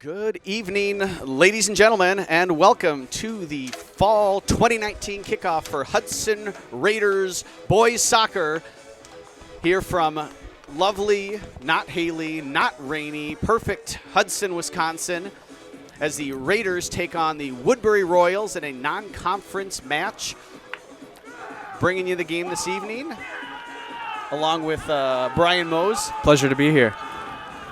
Good evening, ladies and gentlemen, and welcome to the Fall 2019 kickoff for Hudson Raiders boys soccer here from lovely, not Haley, not rainy, perfect Hudson, Wisconsin, as the Raiders take on the Woodbury Royals in a non-conference match. Bringing you the game this evening, along with Brian Mose. Pleasure to be here.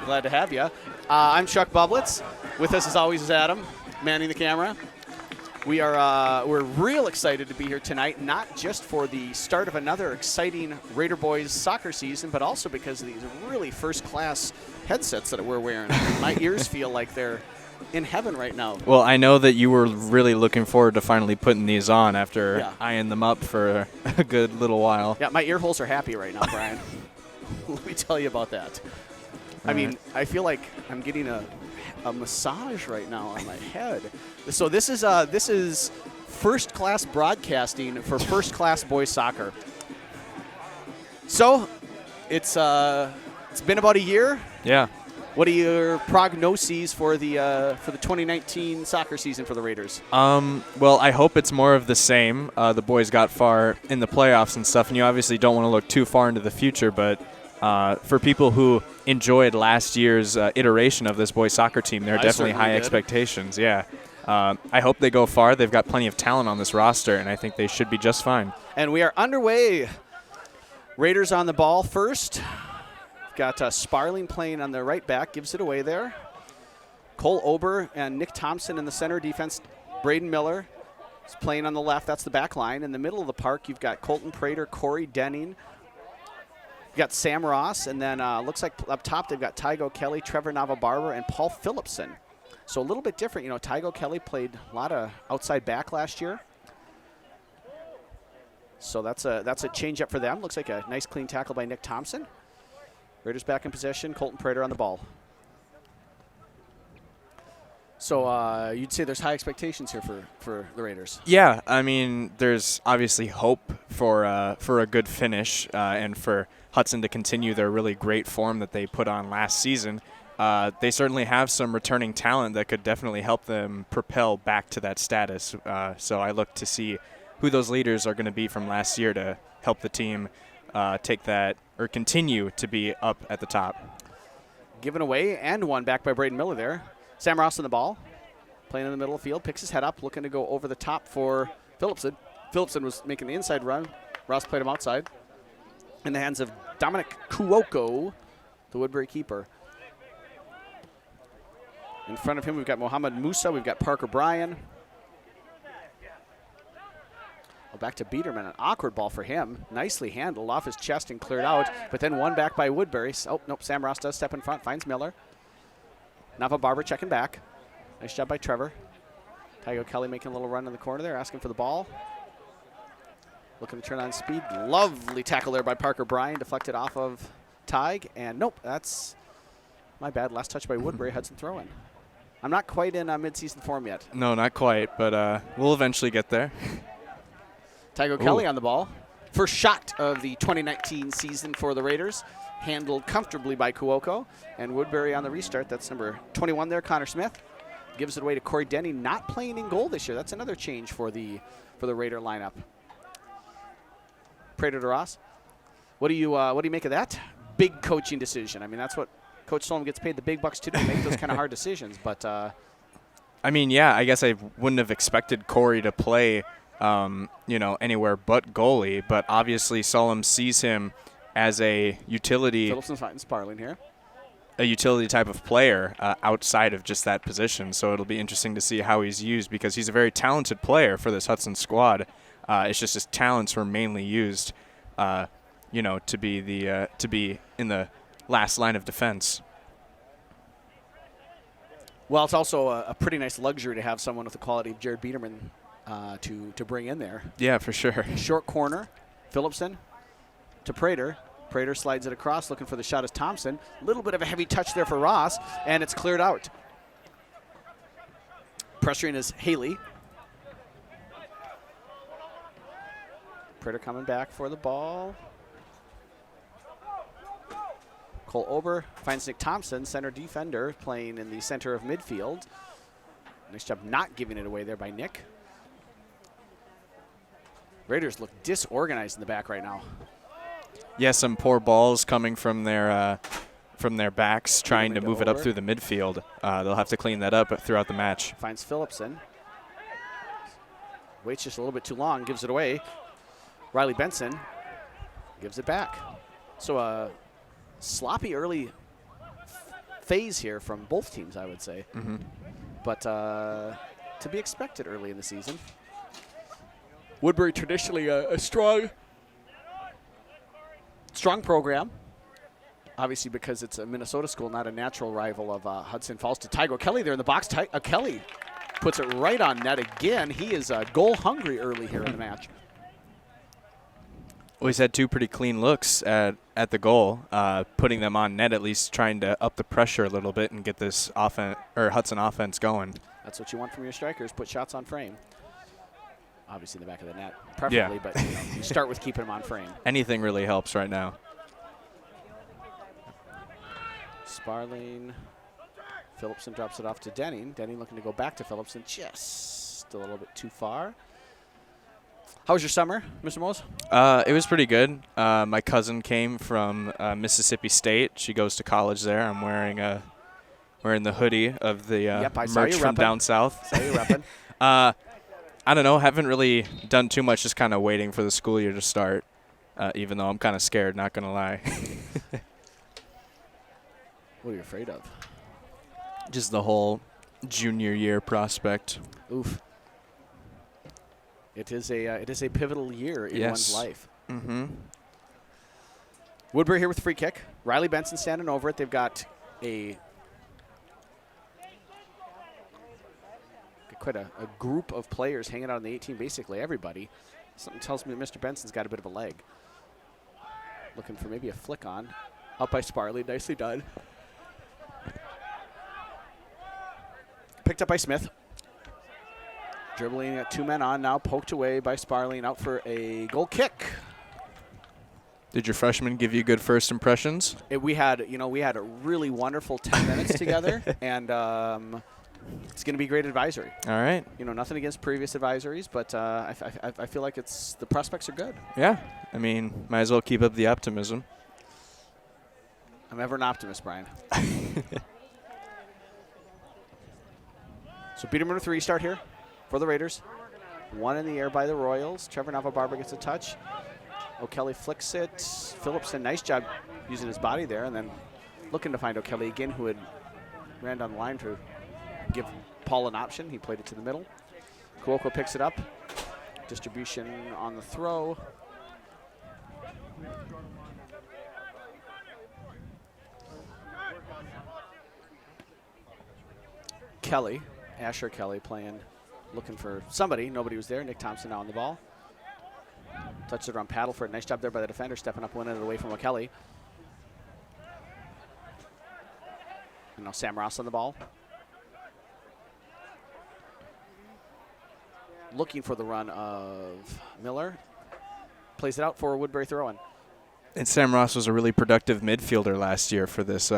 Glad to have you. I'm Chuck Bublitz. With us, as always, is Adam, manning the camera. We're real excited to be here tonight, not just for the start of another exciting Raider boys soccer season, but also because of these really first-class headsets that we're wearing. My ears feel like they're in heaven right now. Well, I know that you were really looking forward to finally putting these on after eyeing them up for a good little while. Yeah, my ear holes are happy right now, Brian. Let me tell you about that. I mean, I feel like I'm getting a massage right now on my head. So this is first-class broadcasting for first-class boys soccer. So it's been about a year. Yeah. What are your prognoses for the 2019 soccer season for the Raiders? Well, I hope it's more of the same. The boys got far in the playoffs and stuff, and you obviously don't want to look too far into the future, but for people who enjoyed last year's iteration of this boys soccer team, there are definitely high expectations. Yeah. I hope they go far. They've got plenty of talent on this roster, and I think they should be just fine. And we are underway. Raiders on the ball first. Got Sparling playing on the right back, gives it away there. Cole Ober and Nick Thompson in the center defense. Braden Miller is playing on the left. That's the back line. In the middle of the park, you've got Colton Prater, Corey Denning. You've got Sam Ross, and then looks like up top they've got Tygo Kelly, Trevor Navabarber, and Paul Phillipson. So a little bit different. You know, Tygo Kelly played a lot of outside back last year. So that's a change up for them. Looks like a nice clean tackle by Nick Thompson. Raiders back in possession. Colton Prater on the ball. So you'd say there's high expectations here for the Raiders. Yeah, I mean, there's obviously hope for a good finish and for Hudson to continue their really great form that they put on last season. They certainly have some returning talent that could definitely help them propel back to that status. So I look to see who those leaders are going to be from last year to help the team take that or continue to be up at the top. Given away and one back by Braden Miller there. Sam Ross on the ball, playing in the middle of the field, picks his head up, looking to go over the top for Phillipson. Phillipson was making the inside run. Ross played him outside. In the hands of Dominic Kuoko, the Woodbury keeper. In front of him, we've got Mohamed Musa. We've got Parker Bryan. Back to Biederman, an awkward ball for him. Nicely handled off his chest and cleared out, but then one back by Woodbury. Oh, nope, Sam Ross does step in front, finds Miller. Navabarber checking back. Nice job by Trevor. Tygo Kelly making a little run in the corner there, asking for the ball. Looking to turn on speed. Lovely tackle there by Parker Bryan, deflected off of Tig, and nope, that's my bad. Last touch by Woodbury, Hudson throw-in. I'm not quite in midseason form yet. No, not quite, but we'll eventually get there. Tygo Kelly on the ball. First shot of the 2019 season for the Raiders. Handled comfortably by Kuoko. And Woodbury on the restart. That's number 21 there, Connor Smith. Gives it away to Corey Denny, not playing in goal this year. That's another change for the Raider lineup. Prater to Ross. What do you make of that big coaching decision? I mean, that's what Coach Solom gets paid the big bucks to do, make those kind of hard decisions. But I mean, yeah, I guess I wouldn't have expected Corey to play anywhere but goalie, but obviously Solom sees him as a utility. Phillipson's fighting Sparling here. A utility type of player outside of just that position. So it'll be interesting to see how he's used because he's a very talented player for this Hudson squad. It's just his talents were mainly used, to be in the last line of defense. Well, it's also a pretty nice luxury to have someone with the quality of Jared Biederman to bring in there. Yeah, for sure. Short corner, Phillipson to Prater. Prater slides it across, looking for the shot as Thompson. A little bit of a heavy touch there for Ross, and it's cleared out. Pressuring is Haley. Prater coming back for the ball. Cole Ober finds Nick Thompson, center defender, playing in the center of midfield. Nice job not giving it away there by Nick. Raiders look disorganized in the back right now. Yeah, some poor balls coming from their backs, trying to move it up through the midfield. They'll have to clean that up throughout the match. Finds Phillipson. Waits just a little bit too long, gives it away. Riley Benson gives it back. So a sloppy early phase here from both teams, I would say. Mm-hmm. But to be expected early in the season. Woodbury traditionally a strong program. Obviously because it's a Minnesota school, not a natural rival of Hudson Falls. To Tygo Kelly there in the box. Kelly puts it right on net again. He is goal hungry early here in the match. Well, he's had two pretty clean looks at the goal, putting them on net, at least trying to up the pressure a little bit and get this Hudson offense going. That's what you want from your strikers, put shots on frame. Obviously in the back of the net, preferably, but you start with keeping them on frame. Anything really helps right now. Sparling. Phillipson drops it off to Denning. Denning looking to go back to Phillipson, just a little bit too far. How was your summer, Mr. Mose? It was pretty good. My cousin came from Mississippi State. She goes to college there. I'm wearing the hoodie of the merch from down south. Saw you repping. I don't know. Haven't really done too much. Just kind of waiting for the school year to start. Even though I'm kind of scared, not gonna lie. What are you afraid of? Just the whole junior year prospect. Oof. It is a pivotal year in one's life. Mm-hmm. Woodbury here with the free kick. Riley Benson standing over it. They've got quite a group of players hanging out on the 18, basically everybody. Something tells me that Mr. Benson's got a bit of a leg. Looking for maybe a flick on. Up by Sparley, nicely done. Picked up by Smith. Dribbling at two men on now, poked away by Sparling, out for a goal kick. Did your freshman give you good first impressions? We had a really wonderful 10 minutes together, and it's going to be great advisory. All right. Nothing against previous advisories, but I feel like the prospects are good. Yeah. I mean, might as well keep up the optimism. I'm ever an optimist, Brian. So beater number 3 start here for the Raiders. One in the air by the Royals. Trevor Navabarber gets a touch. O'Kelly flicks it. Phillipson, nice job using his body there, and then looking to find O'Kelly again, who had ran down the line to give Paul an option. He played it to the middle. Cuoco picks it up. Distribution on the throw. Kelly, Asher Kelly playing, looking for somebody. Nobody was there. Nick Thompson now on the ball. Touched it around Paddleford. Nice job there by the defender, stepping up, winning it away from O'Kelly. And now Sam Ross on the ball. Looking for the run of Miller. Plays it out for Woodbury throw-in. And Sam Ross was a really productive midfielder last year for this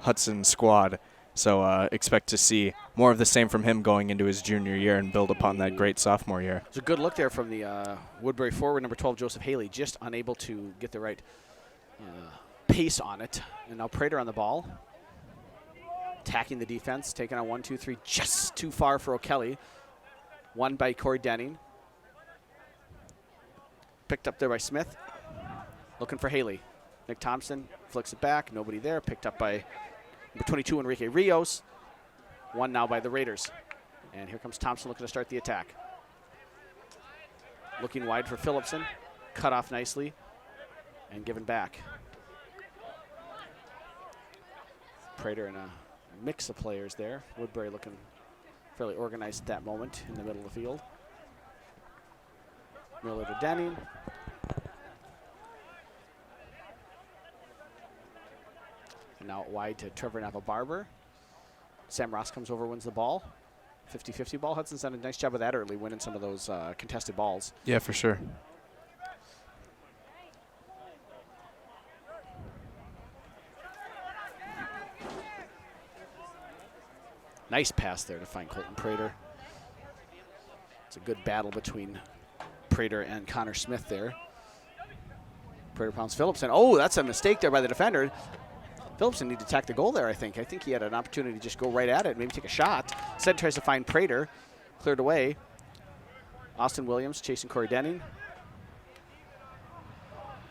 Hudson squad. So expect to see more of the same from him going into his junior year and build upon that great sophomore year. It's a good look there from the Woodbury forward, number 12, Joseph Haley, just unable to get the right pace on it. And now Prater on the ball. Attacking the defense, taking on 1, 2, 3, just too far for O'Kelly. One by Corey Denning. Picked up there by Smith. Looking for Haley. Nick Thompson flicks it back, nobody there. Picked up by number 22, Enrique Rios. One now by the Raiders. And here comes Thompson looking to start the attack. Looking wide for Phillipson. Cut off nicely and given back. Prater and a mix of players there. Woodbury looking fairly organized at that moment in the middle of the field. Miller to Denning. And now wide to Trevor Navabarber. Sam Ross comes over, wins the ball. 50-50 ball. Hudson's done a nice job of that early, winning some of those contested balls. Yeah, for sure. Nice pass there to find Colton Prater. It's a good battle between Prater and Connor Smith there. Prater pounds Phillipson. Oh, that's a mistake there by the defender. Phillipson needed to attack the goal there, I think. I think he had an opportunity to just go right at it, maybe take a shot. Instead tries to find Prater. Cleared away. Austin Williams chasing Corey Denning.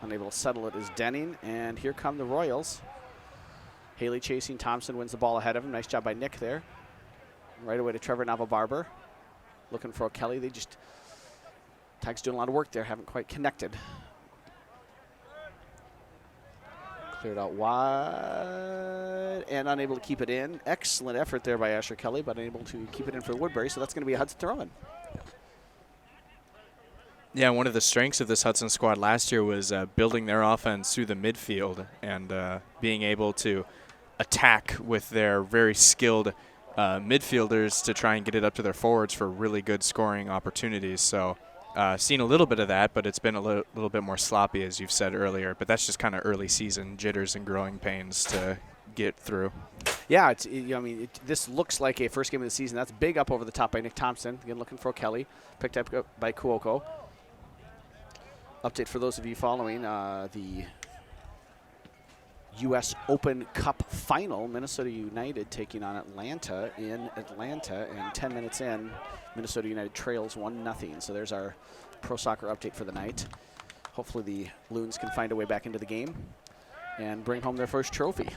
Unable to settle it is Denning. And here come the Royals. Haley chasing. Thompson wins the ball ahead of him. Nice job by Nick there. Right away to Trevor Navabarber. Looking for O'Kelly. They just, Tigers doing a lot of work there. Haven't quite connected. Cleared out wide and unable to keep it in. Excellent effort there by Asher Kelly, but unable to keep it in for Woodbury. So that's going to be a Hudson throw-in. Yeah, one of the strengths of this Hudson squad last year was building their offense through the midfield and being able to attack with their very skilled midfielders to try and get it up to their forwards for really good scoring opportunities. So seen a little bit of that, but it's been a little bit more sloppy, as you've said earlier. But that's just kind of early season jitters and growing pains to get through. Yeah, this looks like a first game of the season. That's big up over the top by Nick Thompson. Again, looking for Kelly. Picked up by Kuoko. Update for those of you following the U.S. Open Cup final. Minnesota United taking on Atlanta in Atlanta. And 10 minutes in, Minnesota United trails 1-0. So there's our pro soccer update for the night. Hopefully the Loons can find a way back into the game and bring home their first trophy.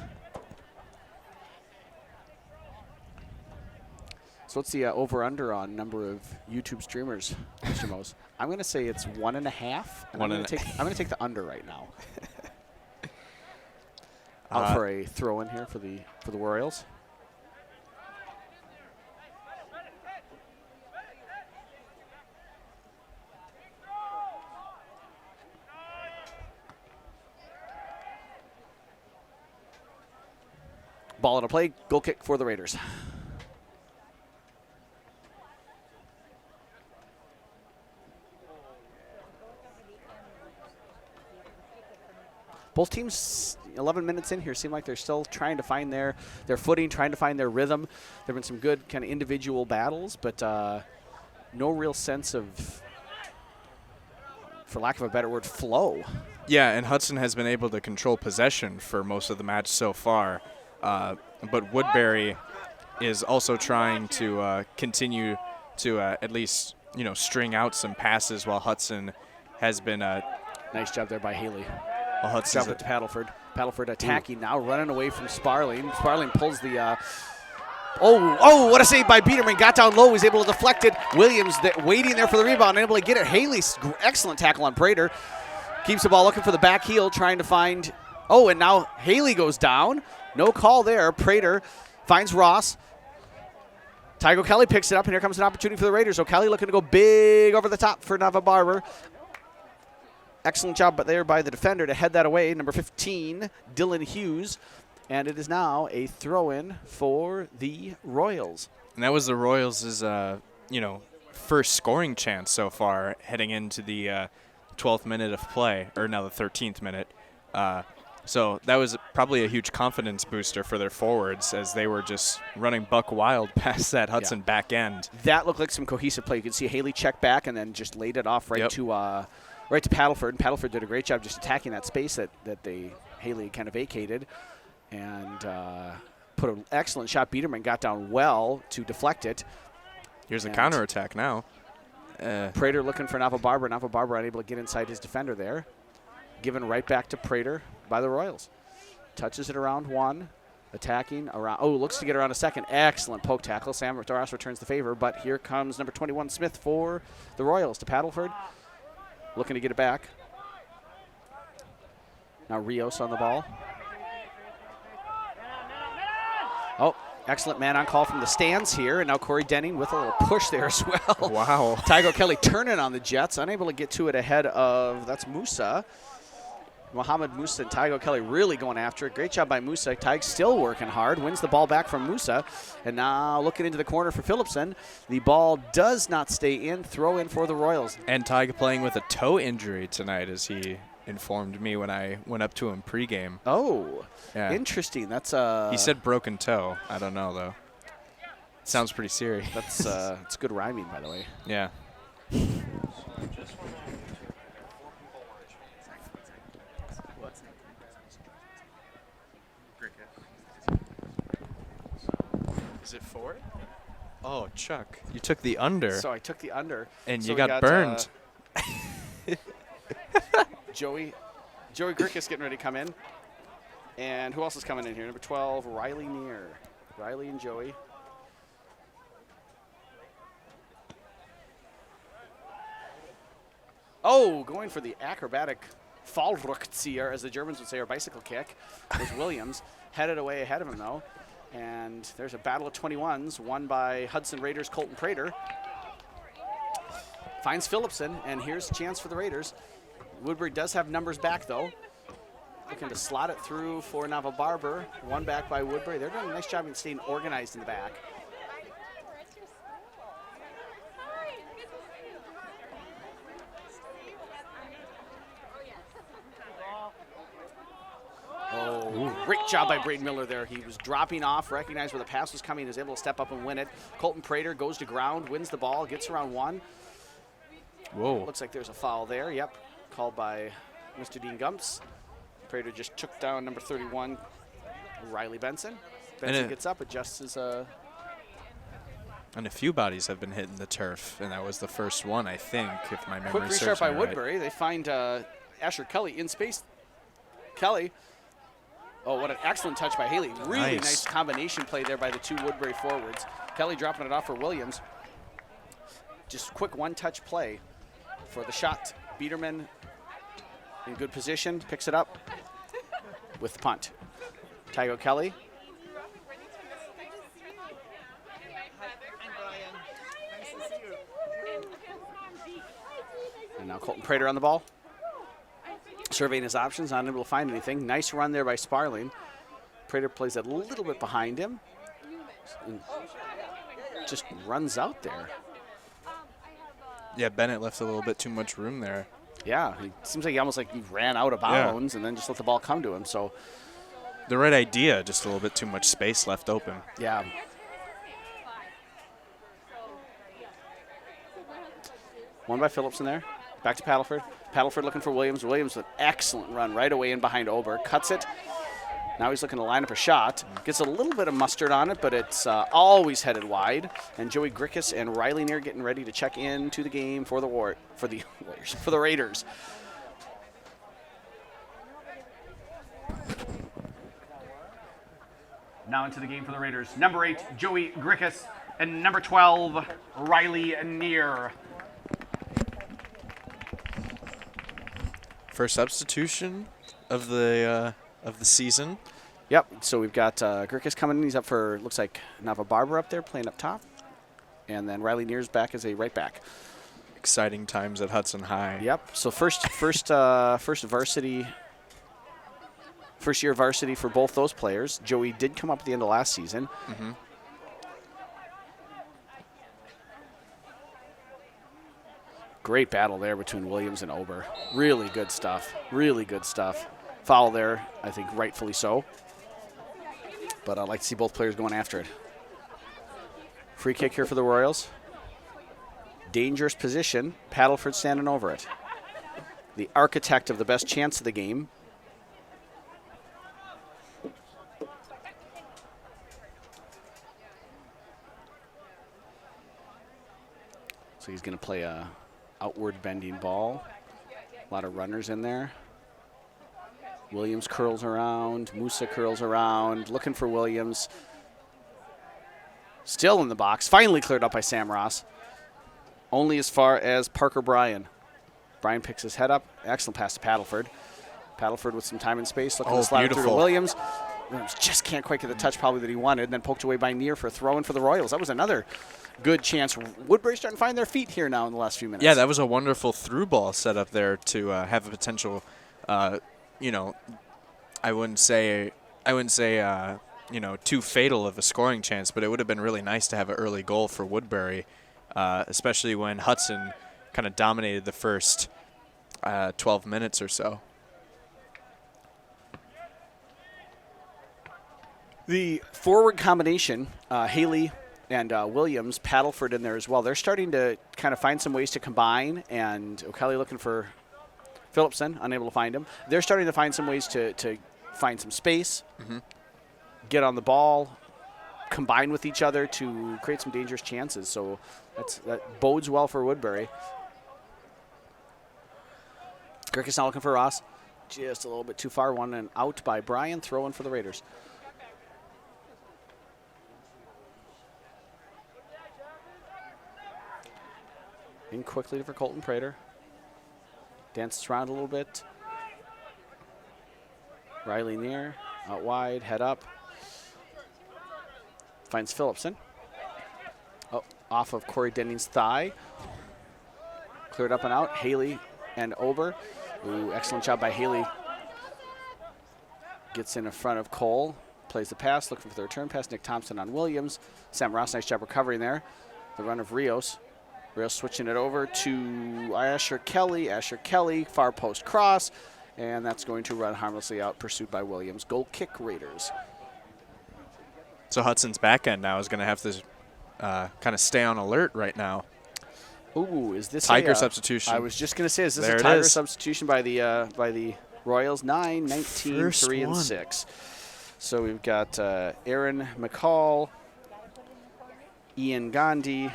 So what's the over-under on number of YouTube streamers, Mr. Mose? I'm going to say it's 1.5. I'm going to take the under right now. Out for a throw-in here for the Royals. Ball into play, goal kick for the Raiders. Both teams, 11 minutes in here, seem like they're still trying to find their footing, trying to find their rhythm. There have been some good kind of individual battles, but no real sense of, for lack of a better word, flow. Yeah, and Hudson has been able to control possession for most of the match so far. But Woodbury is also trying to continue to at least, string out some passes while Hudson has been nice job there by Haley. Well, Hudson to Paddleford. Paddleford attacking now, running away from Sparling. Sparling pulls the. What a save by Biederman. Got down low. Was able to deflect it. Williams waiting there for the rebound, unable to get it. Haley's excellent tackle on Prater. Keeps the ball looking for the back heel, trying to find. And now Haley goes down. No call there. Prater finds Ross. Tygo Kelly picks it up, and here comes an opportunity for the Raiders. O'Kelly looking to go big over the top for Navabarber. Excellent job there by the defender to head that away. Number 15, Dylan Hughes. And it is now a throw-in for the Royals. And that was the Royals' first scoring chance so far heading into the 12th minute of play, or now the 13th minute. So that was probably a huge confidence booster for their forwards as they were just running buck wild past that Hudson back end. That looked like some cohesive play. You could see Haley check back and then just laid it off right to Paddleford. And Paddleford did a great job just attacking that space that Haley kind of vacated and put an excellent shot. Biederman got down well to deflect it. Here's a counterattack now. Prater looking for Navabarber. Navabarber unable to get inside his defender there. Given right back to Prater by the Royals. Touches it around one. Attacking around. Looks to get around a second. Excellent poke tackle. Sam Ross returns the favor, but here comes number 21 Smith for the Royals to Paddleford. Looking to get it back. Now Rios on the ball. Excellent man on call from the stands here. And now Corey Denning with a little push there as well. Wow. Tygo Kelly turning on the Jets. Unable to get to it ahead of, that's Musa. Mohamed Musa and Tygo Kelly really going after it. Great job by Musa. Tyg still working hard. Wins the ball back from Musa. And now looking into the corner for Phillipson. The ball does not stay in. Throw in for the Royals. And Tyg playing with a toe injury tonight, as he informed me when I went up to him pregame. Interesting. That's He said broken toe. I don't know, though. Sounds pretty serious. That's it's good rhyming, by the way. Yeah. Is it 4? Oh, Chuck, you took the under. So I took the under. And so you we got burned. Joey Grickus getting ready to come in. And who else is coming in here? Number 12, Riley Neer. Riley and Joey. Oh, going for the acrobatic Fallrückzieher, as the Germans would say, or bicycle kick, was Williams. Headed away ahead of him, though. And there's a battle of 21s, won by Hudson Raiders' Colton Prater. Finds Phillipson, and here's a chance for the Raiders. Woodbury does have numbers back, though. Looking to slot it through for Nava Barber. One back by Woodbury. They're doing a nice job in staying organized in the back. Oh, great job by Braden Miller there. He was dropping off, recognized where the pass was coming, is able to step up and win it. Colton Prater goes to ground, wins the ball, gets around one. Whoa. Looks like there's a foul there. Yep, called by Mr. Dean Gumps. Prater just took down number 31, Riley Benson. Benson gets up, adjusts his... And a few bodies have been hitting the turf, and that was the first one, I think, if my memory serves me right. Quick restart by Woodbury. They find Asher Kelly in space. Kelly. Oh, what an excellent touch by Haley. Really nice combination play there by the two Woodbury forwards. Kelly dropping it off for Williams. Just quick one-touch play for the shot. Biederman in good position, picks it up with the punt. Tygo Kelly. And now Colton Prater on the ball. Surveying his options, not able to find anything. Nice run there by Sparling. Prater plays a little bit behind him. And just runs out there. Yeah, Bennett left a little bit too much room there. Yeah, it seems like he ran out of bounds and then just let the ball come to him. So the right idea, just a little bit too much space left open. Yeah. One by Phillipson there. Back to Paddleford. Paddleford looking for Williams. Williams with an excellent run right away in behind Ober. Cuts it. Now he's looking to line up a shot. Gets a little bit of mustard on it, but it's always headed wide. And Joey Grickus and Riley Neer getting ready to check into the game for the Raiders. Now into the game for the Raiders. Number 8, Joey Grickus, and number 12, Riley Neer. First substitution of the season. Yep, so we've got Grickus coming in. He's up for, looks like, Nava Barber up there playing up top. And then Riley Neer's back as a right back. Exciting times at Hudson High. Yep, so first year varsity for both those players. Joey did come up at the end of last season. Mm-hmm. Great battle there between Williams and Ober. Really good stuff. Really good stuff. Foul there, I think rightfully so. But I'd like to see both players going after it. Free kick here for the Royals. Dangerous position. Paddleford standing over it. The architect of the best chance of the game. So he's going to play a outward bending ball. A lot of runners in there. Williams curls around. Musa curls around. Looking for Williams. Still in the box. Finally cleared up by Sam Ross. Only as far as Parker Bryan. Bryan picks his head up. Excellent pass to Paddleford. Paddleford with some time and space. Looking to slide it through to Williams. Williams just can't quite get the touch probably that he wanted. And then poked away by Neer for a throw-in for the Royals. That was another good chance. Woodbury's starting to find their feet here now in the last few minutes. Yeah, that was a wonderful through ball set up there to have a potential, I wouldn't say, too fatal of a scoring chance, but it would have been really nice to have an early goal for Woodbury, especially when Hudson kind of dominated the first 12 minutes or so. The forward combination, Haley and Williams, Paddleford in there as well. They're starting to kind of find some ways to combine, and O'Kelly looking for Phillipson, unable to find him. They're starting to find some ways to find some space, get on the ball, combine with each other to create some dangerous chances. So that bodes well for Woodbury. Kirk is now looking for Ross. Just a little bit too far. One and out by Brian. Throw in for the Raiders. In quickly for Colton Prater. Dances around a little bit. Riley near. Out wide. Head up. Finds Phillipson. Oh, off of Corey Denning's thigh. Cleared up and out. Haley and Ober. Ooh, excellent job by Haley. Gets in front of Cole. Plays the pass. Looking for the return pass. Nick Thompson on Williams. Sam Ross, nice job recovering there. The run of Rios. Rios switching it over to Asher Kelly. Asher Kelly, far post cross. And that's going to run harmlessly out, pursued by Williams. Goal kick, Raiders. So Hudson's back end now is going to have to kind of stay on alert right now. Ooh, is this Tiger substitution? I was just going to say, is this there a Tiger substitution by the Royals? 9, 19, First 3, and one. 6. So we've got Aaron McCall, Ian Gandhi,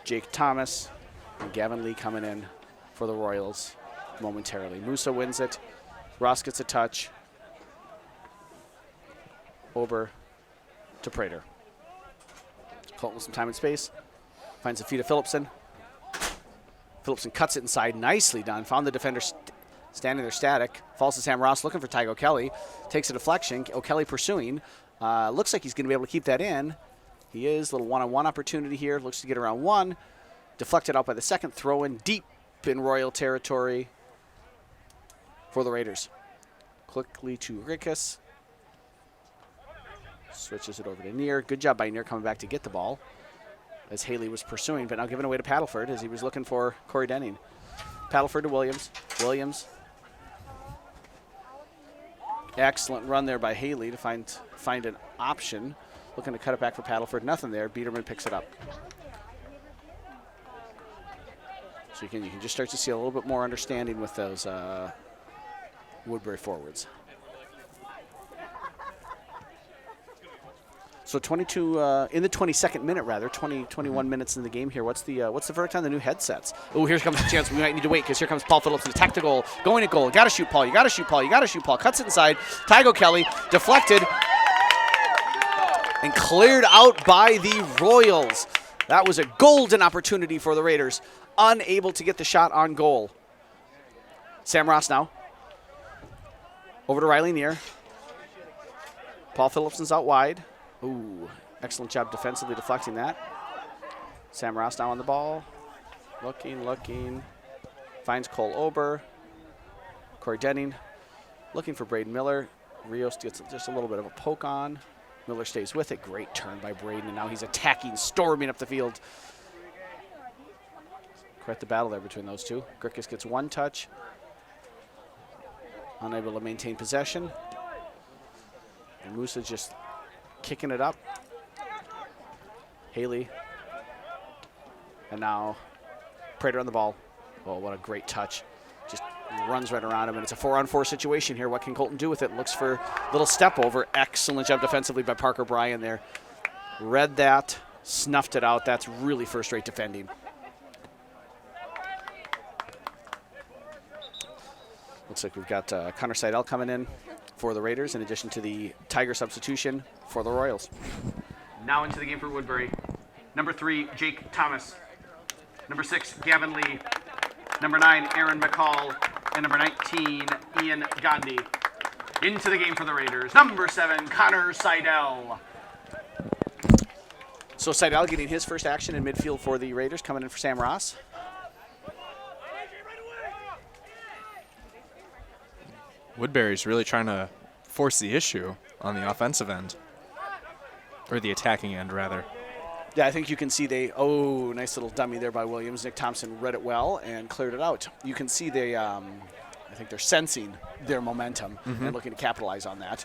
Jake Thomas, and Gavin Lee coming in for the Royals momentarily. Musa wins it. Ross gets a touch. Over to Prater. Colton with some time and space. Finds the feet of Phillipson. Phillipson cuts it inside. Nicely done. Found the defender standing there static. Falls to Sam Ross looking for Tygo Kelly. Takes a deflection. O'Kelly pursuing. Looks like he's going to be able to keep that in. He is. Little one-on-one opportunity here. Looks to get around one. Deflected out by the second. Throw in deep in Royal territory for the Raiders. Quickly to Rickus. Switches it over to Neer. Good job by Neer coming back to get the ball as Haley was pursuing, but now given away to Paddleford as he was looking for Corey Denning. Paddleford to Williams. Williams. Excellent run there by Haley to find an option. Looking to cut it back for Paddleford. Nothing there. Biederman picks it up. So you can just start to see a little bit more understanding with those Woodbury forwards. So 22 in the 22nd minute, rather 21 minutes in the game here. What's the verdict on the new headsets? Oh, here comes the chance. We might need to wait because here comes Paul Phillips to attack the goal. Going at goal. Got to shoot, Paul. You got to shoot, Paul. You got to shoot, Paul. Cuts it inside. Tygo Kelly deflected and cleared out by the Royals. That was a golden opportunity for the Raiders. Unable to get the shot on goal. Sam Ross now. Over to Riley Neer. Paul Phillipson's out wide. Ooh, excellent job defensively deflecting that. Sam Ross now on the ball. Looking. Finds Cole Ober. Corey Denning. Looking for Braden Miller. Rios gets just a little bit of a poke on. Miller stays with it. Great turn by Braden, and now he's attacking, storming up the field. Quite the battle there between those two. Grickus gets one touch. Unable to maintain possession. And Musa just kicking it up. Haley. And now Prater on the ball. Oh, what a great touch. Just runs right around him, and it's a 4-on-4 situation here. What can Colton do with it? Looks for a little step over. Excellent job defensively by Parker Bryan there. Read that, snuffed it out. That's really first-rate defending. Looks like we've got Connor Seidel coming in for the Raiders in addition to the Tiger substitution for the Royals. Now into the game for Woodbury. Number 3, Jake Thomas. Number 6, Gavin Lee. Number 9, Aaron McCall. And number 19, Ian Gandhi. Into the game for the Raiders. Number 7, Connor Seidel. So Seidel getting his first action in midfield for the Raiders, coming in for Sam Ross. Woodbury's really trying to force the issue on the offensive end. Or the attacking end, rather. Yeah, I think you can see nice little dummy there by Williams. Nick Thompson read it well and cleared it out. You can see I think they're sensing their momentum and looking to capitalize on that.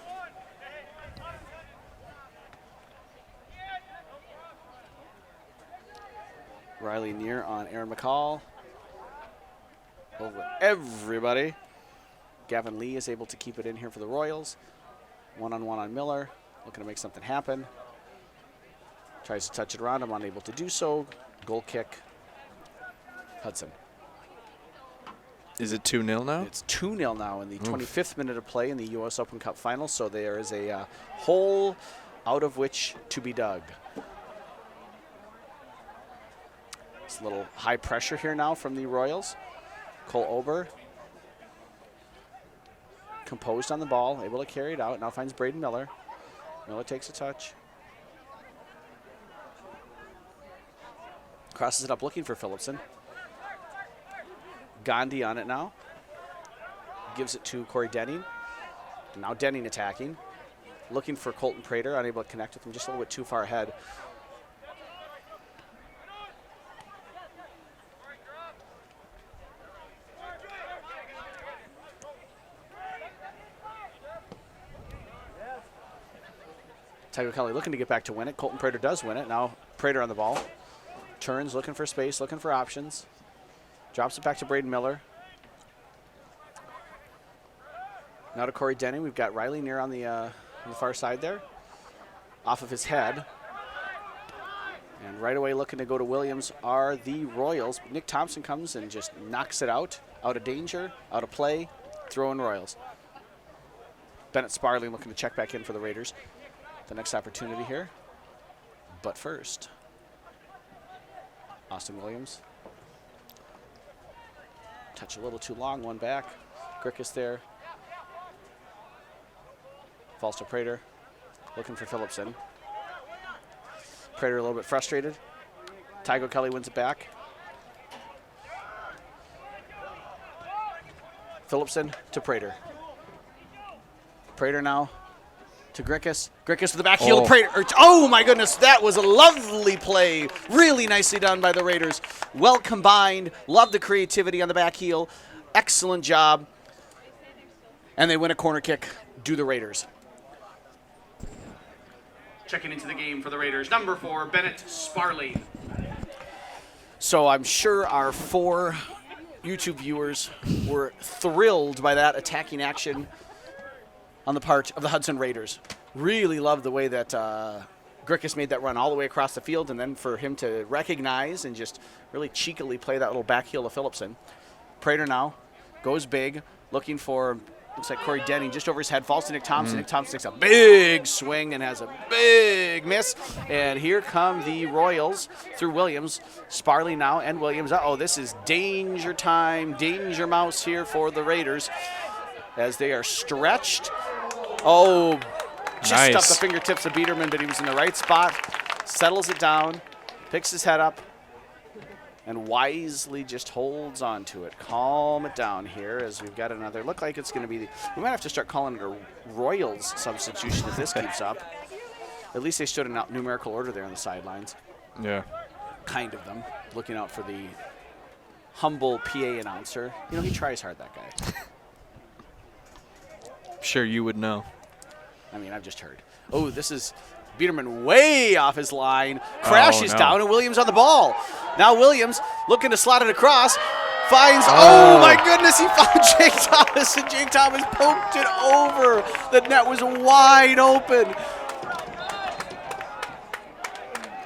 Riley near on Aaron McCall. Over everybody. Gavin Lee is able to keep it in here for the Royals. One-on-one on Miller. Looking to make something happen. Tries to touch it around. I'm unable to do so. Goal kick. Hudson. Is it 2-0 now? It's 2-0 now in the 25th minute of play in the U.S. Open Cup final. So there is a hole out of which to be dug. It's a little high pressure here now from the Royals. Cole Ober, composed on the ball, able to carry it out. Now finds Braden Miller. Miller takes a touch. Crosses it up looking for Phillipson. Gandhi on it now. Gives it to Corey Denning. Now Denning attacking. Looking for Colton Prater, unable to connect with him, just a little bit too far ahead. Tygo Kelly looking to get back to win it. Colton Prater does win it. Now Prater on the ball. Turns, looking for space, looking for options. Drops it back to Braden Miller. Now to Corey Denning. We've got Riley near on the far side there. Off of his head. And right away looking to go to Williams are the Royals. Nick Thompson comes and just knocks it out of danger, out of play, throw in Royals. Bennett Sparling looking to check back in for the Raiders. The next opportunity here. But first, Austin Williams. Touch a little too long, one back. Grickus there. Falls to Prater. Looking for Phillipson. Prater a little bit frustrated. Tygo Kelly wins it back. Phillipson to Prater. Prater now to Grickus. Grickus to the back heel. Prater. Oh my goodness, that was a lovely play. Really nicely done by the Raiders. Well combined. Love the creativity on the back heel. Excellent job. And they win a corner kick. Do the Raiders. Checking into the game for the Raiders, number 4, Bennett Sparling. So I'm sure our 4 YouTube viewers were thrilled by that attacking action on the part of the Hudson Raiders. Really loved the way that Grickus made that run all the way across the field, and then for him to recognize and just really cheekily play that little back heel to Phillipson. Prater now goes big, looking for, looks like Corey Denning just over his head, falls to Nick Thompson. Nick Thompson takes a big swing and has a big miss. And here come the Royals through Williams. Sparling now and Williams. Uh-oh, this is danger time, danger mouse here for the Raiders as they are stretched. Oh, just nice. stuffed the fingertips of Biederman, but he was in the right spot. Settles it down, picks his head up, and wisely just holds on to it. Calm it down here as we've got another. Look like it's going to be, we might have to start calling it a Royals substitution if this keeps up. At least they stood in numerical order there on the sidelines. Yeah. Kind of them, looking out for the humble PA announcer. You know, he tries hard, that guy. I'm sure you would know. I mean, I've just heard. Oh, this is Biederman way off his line, crashes down, and Williams on the ball. Now Williams looking to slot it across, finds, oh my goodness, he found Jake Thomas, and Jake Thomas poked it over. The net was wide open.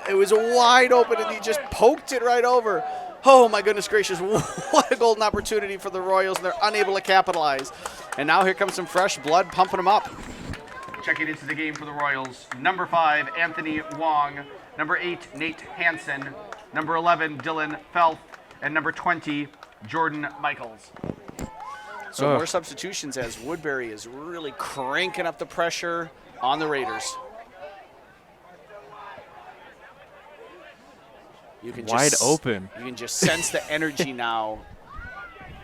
It was wide open, and he just poked it right over. Oh my goodness gracious, what a golden opportunity for the Royals, and they're unable to capitalize. And now here comes some fresh blood pumping them up. Checking into the game for the Royals, number 5, Anthony Wong. Number 8, Nate Hansen. Number 11, Dylan Felth. And number 20, Jordan Michaels. So more substitutions as Woodbury is really cranking up the pressure on the Raiders. You can Wide open. You can just sense the energy now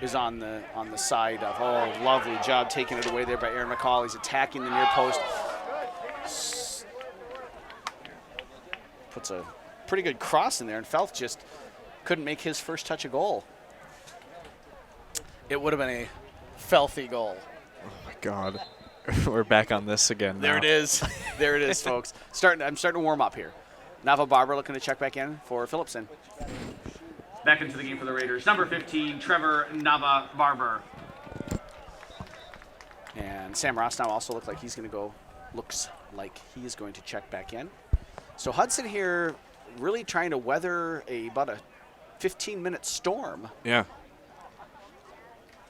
is on the side of, oh, lovely job taking it away there by Aaron McCall. He's attacking the near post. Puts a pretty good cross in there, and Felth just couldn't make his first touch a goal. It would have been a Felthy goal. Oh my God. We're back on this again. There now. it is. There it is, folks. I'm starting to warm up here. Nava Barber looking to check back in for Phillipson. Back into the game for the Raiders, number 15, Trevor Nava-Barber. And Sam Ross now also looks like he's going to check back in. So Hudson here really trying to weather about a 15-minute storm. Yeah.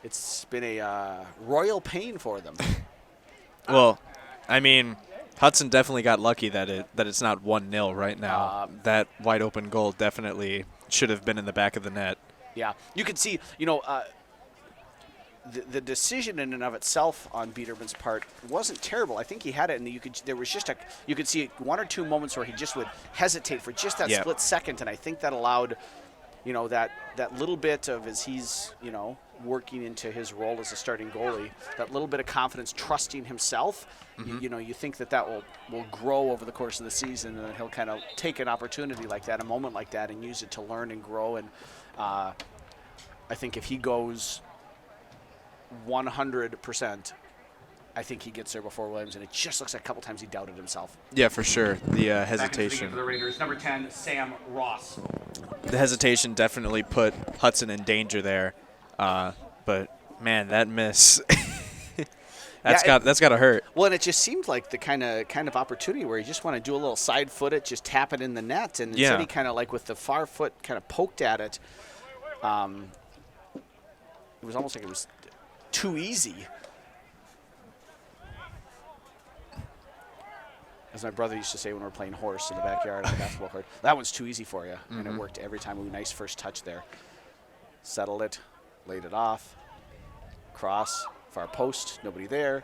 It's been a royal pain for them. Well, I mean, Hudson definitely got lucky that it's not 1-0 right now. That wide open goal definitely should have been in the back of the net. Yeah, you could see, the decision in and of itself on Biederman's part wasn't terrible. I think he had it, and you could see one or two moments where he just would hesitate for just that split second, and I think that allowed, that little bit of as he's, working into his role as a starting goalie, that little bit of confidence, trusting himself. You think that will grow over the course of the season, and then he'll kind of take an opportunity like that, a moment like that, and use it to learn and grow. And I think if he goes 100%, I think he gets there before Williams, and it just looks like a couple times he doubted himself. Yeah, for sure. The Back into the hesitation. game for the Raiders, number 10, Sam Ross. The hesitation definitely put Hudson in danger there. But man, that miss. That's got to hurt. Well, and it just seemed like the kind of opportunity where you just want to do a little side foot it, just tap it in the net, and instead he kind of like with the far foot kind of poked at it. It was almost like it was too easy. As my brother used to say when we were playing horse in the backyard on the basketball court, that one's too easy for you, and it worked every time. Ooh, nice first touch there. Settled it, laid it off, cross, far post, nobody there.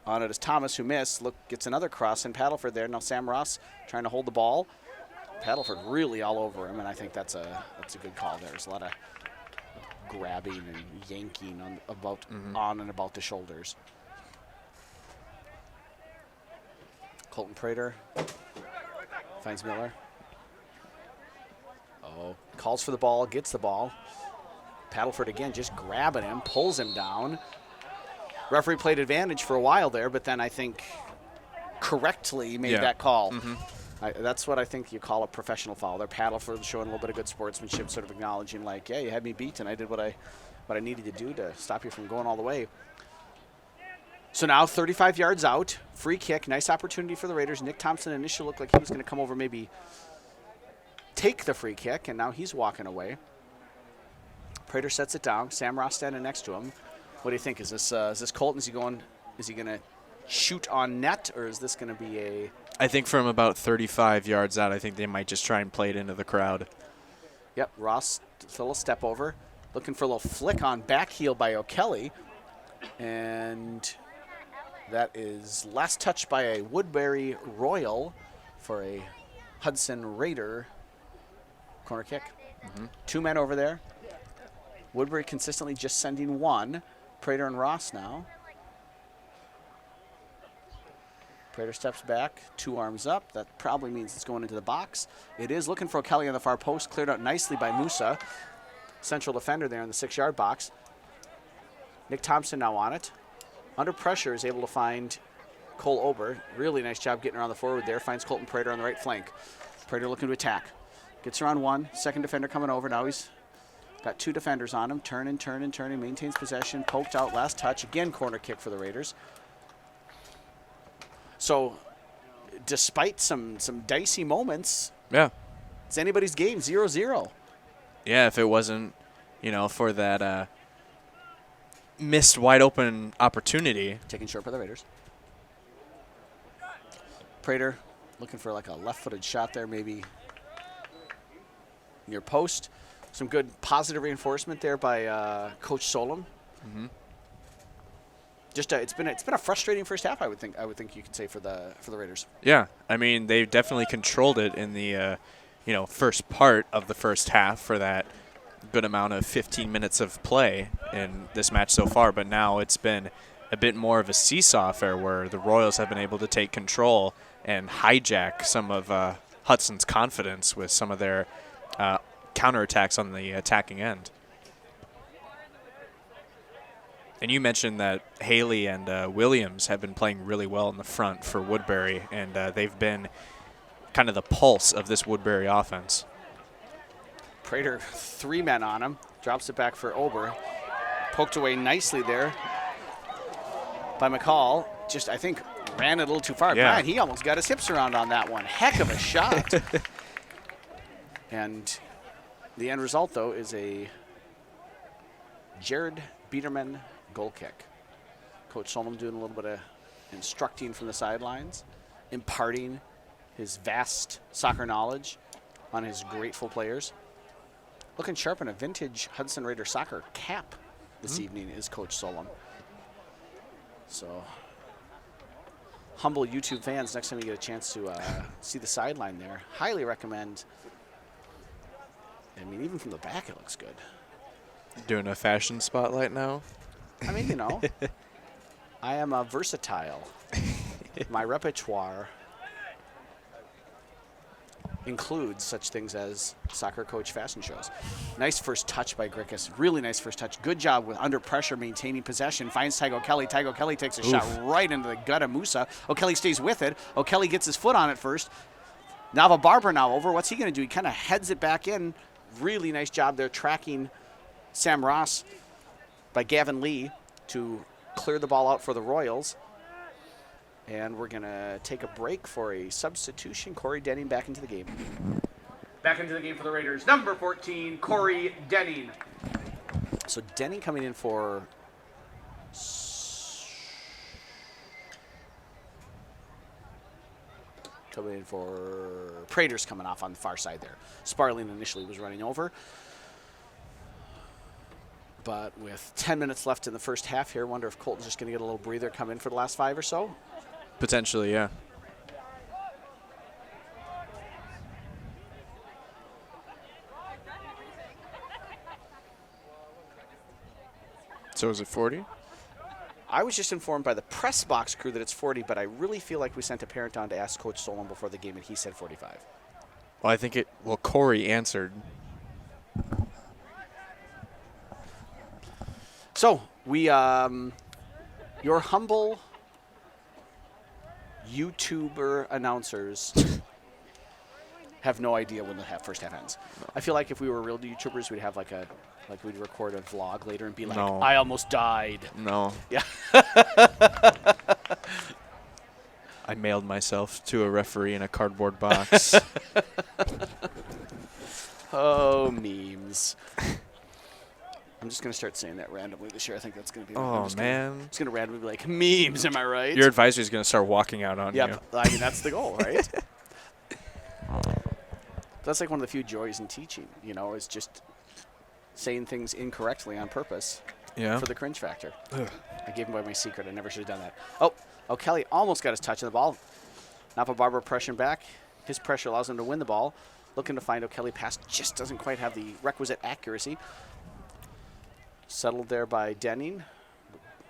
On it is Thomas, who missed. Gets another cross, and Paddleford there. Now Sam Ross trying to hold the ball. Paddleford really all over him, and I think that's a good call there. There's a lot of grabbing and yanking on and about the shoulders. Colton Prater finds Miller. Calls for the ball, gets the ball. Paddleford again just grabbing him, pulls him down. Referee played advantage for a while there, but then I think correctly made that call. That's what I think you call a professional foul. There, Paddleford showing a little bit of good sportsmanship, sort of acknowledging like, yeah, you had me beat, and I did what I needed to do to stop you from going all the way. So now 35 yards out, free kick, nice opportunity for the Raiders. Nick Thompson initially looked like he was going to come over, maybe take the free kick, and now he's walking away. Prater sets it down. Sam Ross standing next to him. What do you think? Is this Colton? Is he going to shoot on net, or is this going to be a? I think from about 35 yards out, I think they might just try and play it into the crowd. Yep, Ross, a little step over, looking for a little flick on back heel by O'Kelly, and that is last touch by a Woodbury Royal for a Hudson Raider corner kick. Two men over there. Woodbury consistently just sending one. Prater and Ross now. Prater steps back, two arms up. That probably means it's going into the box. It is looking for O'Kelly on the far post, cleared out nicely by Musa. Central defender there in the 6-yard box. Nick Thompson now on it. Under pressure is able to find Cole Ober. Really nice job getting around the forward there. Finds Colton Prater on the right flank. Prater looking to attack. Gets around one. Second defender coming over. Now he's got two defenders on him. Turning. Maintains possession. Poked out. Last touch. Again, corner kick for the Raiders. So, despite some dicey moments, it's anybody's game, 0-0. Yeah, if it wasn't, for that missed wide open opportunity. Taking short by the Raiders. Prater looking for like a left-footed shot there, maybe near post. Some good positive reinforcement there by Coach Solom. Just it's been a frustrating first half. I would think you could say for the Raiders. Yeah, I mean they definitely controlled it in the first part of the first half for that good amount of 15 minutes of play in this match so far. But now it's been a bit more of a seesaw affair where the Royals have been able to take control and hijack some of Hudson's confidence with some of their counterattacks on the attacking end. And you mentioned that Haley and Williams have been playing really well in the front for Woodbury, and they've been kind of the pulse of this Woodbury offense. Prater, 3 men on him. Drops it back for Ober. Poked away nicely there by McCall. Just, I think, ran it a little too far. Yeah. Man, he almost got his hips around on that one. Heck of a shot. And the end result, though, is a Jared Biederman goal kick. Coach Solom doing a little bit of instructing from the sidelines, imparting his vast soccer knowledge on his grateful players. Looking sharp in a vintage Hudson Raider soccer cap this evening is Coach Solom. So, humble YouTube fans, next time you get a chance to see the sideline there, highly recommend. I mean, even from the back, it looks good. Doing a fashion spotlight now? I mean, you know, I am a versatile. My repertoire includes such things as soccer coach fashion shows. Nice first touch by Grickus. Really nice first touch. Good job with under pressure maintaining possession. Finds Tygo Kelly. Tygo Kelly takes a shot right into the gut of Musa. O'Kelly stays with it. O'Kelly gets his foot on it first. Nava Barber now over. What's he going to do? He kind of heads it back in. Really nice job there tracking Sam Ross by Gavin Lee to clear the ball out for the Royals. And we're going to take a break for a substitution. Corey Denning back into the game. Back into the game for the Raiders. Number 14, Corey Denning. So Denning coming in for Prater's coming off on the far side there. Sparling initially was running over. But with 10 minutes left in the first half here, wonder if Colton's just going to get a little breather come in for the last 5 or so. Potentially, yeah. So is it 40? I was just informed by the press box crew that it's 40, but I really feel like we sent a parent on to ask Coach Solon before the game, and he said 45. Well, I think it. Well, Corey answered. So we, your humble YouTuber announcers have no idea when the first half ends. I feel like if we were real YouTubers, we'd have we'd record a vlog later and be like, No. I almost died. No. Yeah. I mailed myself to a referee in a cardboard box. Oh, memes. I'm just going to start saying that randomly this year. I think that's going to be. Oh, man. I'm just going to randomly be like, memes, am I right? Your advisor is going to start walking out on you. Yep. I mean, that's the goal, right? That's like one of the few joys in teaching, you know, is just saying things incorrectly on purpose Yeah. for the cringe factor. I gave him away my secret. I never should have done that. Oh, Kelly almost got his touch on the ball. Napa Barber pressuring back. His pressure allows him to win the ball. Looking to find O'Kelly pass. Just doesn't quite have the requisite accuracy. Settled there by Denning.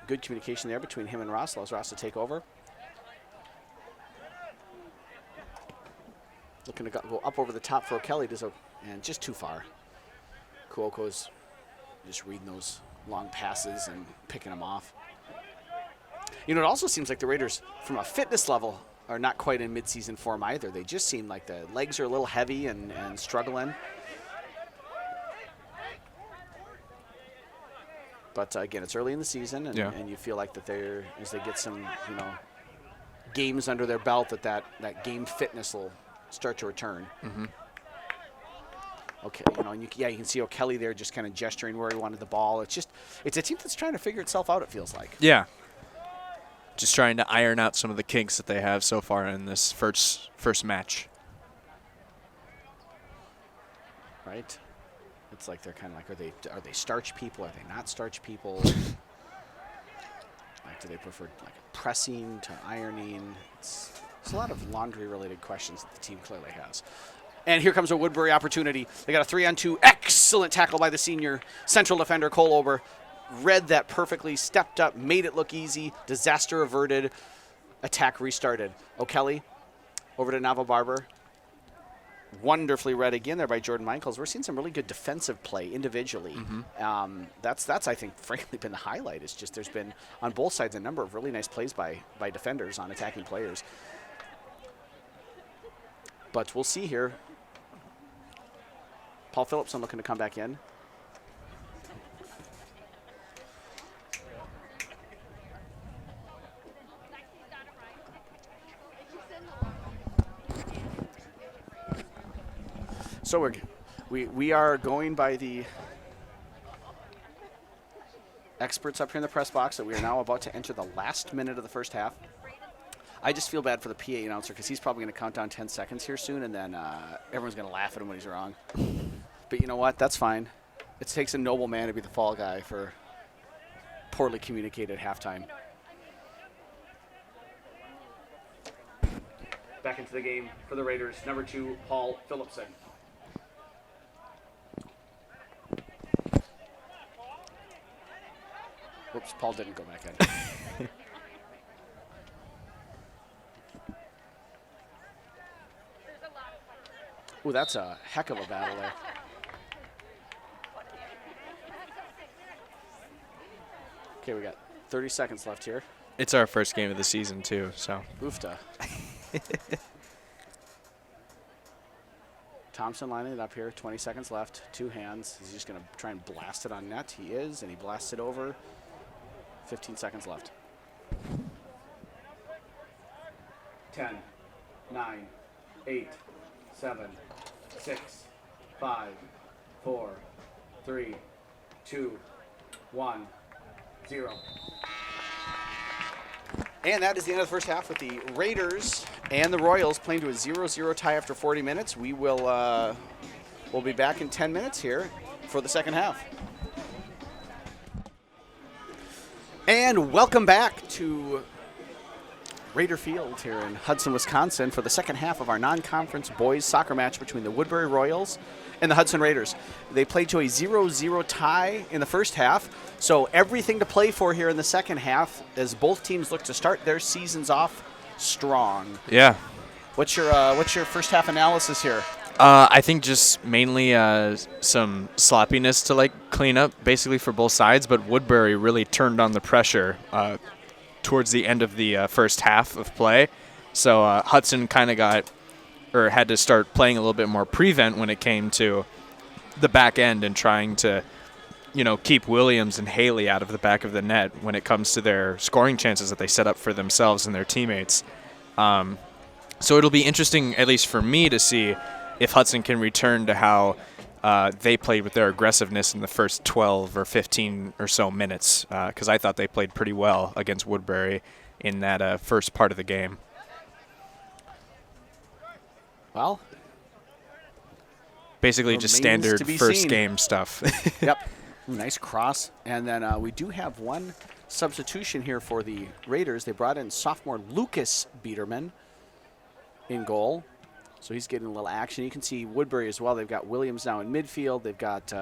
Good communication there between him and Ross. Allows Ross to take over. Looking to go up over the top for O'Kelly. And just too far. Kuoko's just reading those long passes and picking them off. You know, it also seems like the Raiders, from a fitness level, are not quite in midseason form either. They just seem like the legs are a little heavy and struggling. But again, it's early in the season, and you feel like that as they get some, games under their belt, that game fitness will start to return. Mm-hmm. Okay, and you can see O'Kelly there just kind of gesturing where he wanted the ball. It's a team that's trying to figure itself out, it feels like. Yeah. Just trying to iron out some of the kinks that they have so far in this first match. Right? It's like they're kind of like, are they starch people? Are they not starch people? Like, do they prefer like pressing to ironing? It's a lot of laundry-related questions that the team clearly has. And here comes a Woodbury opportunity. They got a 3-on-2. Excellent tackle by the senior central defender, Cole Ober. Read that perfectly, stepped up, made it look easy. Disaster averted. Attack restarted. O'Kelly over to Nava Barber. Wonderfully read again there by Jordan Michaels. We're seeing some really good defensive play individually. Mm-hmm. That's I think, frankly, been the highlight. It's just there's been, on both sides, a number of really nice plays by defenders on attacking players. But we'll see here. Paul Phillipson looking to come back in. So we are going by the experts up here in the press box that we are now about to enter the last minute of the first half. I just feel bad for the PA announcer because he's probably going to count down 10 seconds here soon, and then everyone's going to laugh at him when he's wrong. But you know what? That's fine. It takes a noble man to be the fall guy for poorly communicated halftime. Back into the game for the Raiders, number 2, Paul Phillipson. Whoops, Paul didn't go back in. Ooh, that's a heck of a battle there. Okay, we got 30 seconds left here. It's our first game of the season, too, so. Oofta. Thompson lining it up here, 20 seconds left, 2 hands. He's just going to try and blast it on net. He is, and he blasts it over. 15 seconds left. 10, 9, 8, 7, 6, 5, 4, 3, 2, 1, 0. And that is the end of the first half with the Raiders and the Royals playing to a 0-0 tie after 40 minutes. We will we'll be back in 10 minutes here for the second half. And welcome back to Raider Field here in Hudson, Wisconsin for the second half of our non-conference boys soccer match between the Woodbury Royals and the Hudson Raiders. They played to a 0-0 tie in the first half, so everything to play for here in the second half as both teams look to start their seasons off strong. Yeah. What's your first half analysis here? I think just mainly some sloppiness to clean up, basically for both sides. But Woodbury really turned on the pressure towards the end of the first half of play. So Hudson kind of had to start playing a little bit more prevent when it came to the back end and trying to, keep Williams and Haley out of the back of the net when it comes to their scoring chances that they set up for themselves and their teammates. So it'll be interesting, at least for me, to see if Hudson can return to how they played with their aggressiveness in the first 12 or 15 or so minutes, because I thought they played pretty well against Woodbury in that first part of the game. Well, basically just standard first seen. Game stuff. Yep. Nice cross. And then we do have one substitution here for the Raiders. They brought in sophomore Lucas Biederman in goal. So he's getting a little action. You can see Woodbury as well. They've got Williams now in midfield. They've got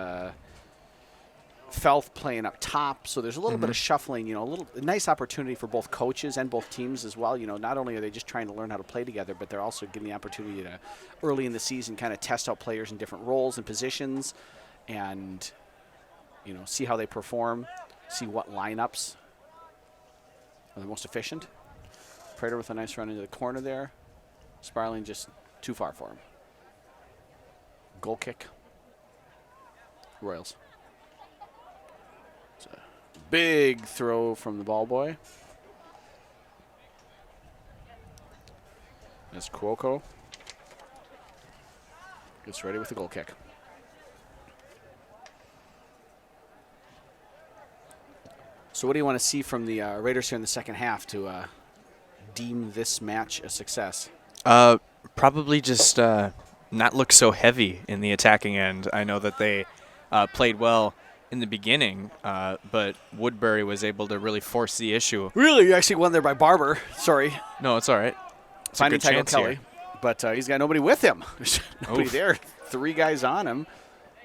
Felth playing up top. So there's a little bit of shuffling, a nice opportunity for both coaches and both teams as well. Not only are they just trying to learn how to play together, but they're also getting the opportunity to, early in the season, kind of test out players in different roles and positions and, see how they perform, see what lineups are the most efficient. Prater with a nice run into the corner there. Sparling just too far for him. Goal kick. Royals. It's a big throw from the ball boy. As Cuoco gets ready with the goal kick. So what do you want to see from the Raiders here in the second half to deem this match a success? Probably just not look so heavy in the attacking end. I know that they played well in the beginning, but Woodbury was able to really force the issue. Really? You actually won there by Barber. Sorry. No, it's all right. It's Finding a good chance Kelly. here. But he's got nobody with him. There's nobody Oof. there. 3 guys on him.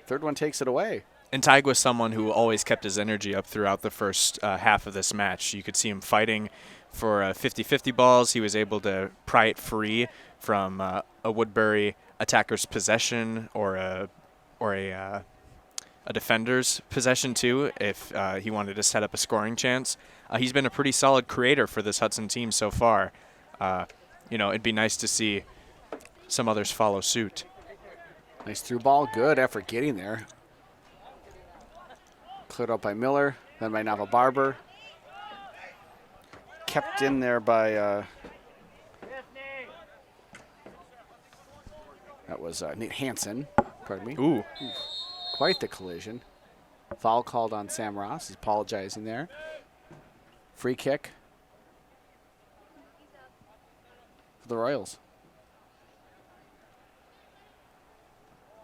Third one takes it away. And Tig was someone who always kept his energy up throughout the first half of this match. You could see him fighting for 50-50 balls. He was able to pry it free from a Woodbury attacker's possession or a defender's possession too, if he wanted to set up a scoring chance. He's been a pretty solid creator for this Hudson team so far. It'd be nice to see some others follow suit. Nice through ball. Good effort getting there. Cleared out by Miller, then by Nava Barber. Kept in there by, that was Nate Hansen, pardon me. Ooh. Quite the collision. Foul called on Sam Ross. He's apologizing there. Free kick for the Royals.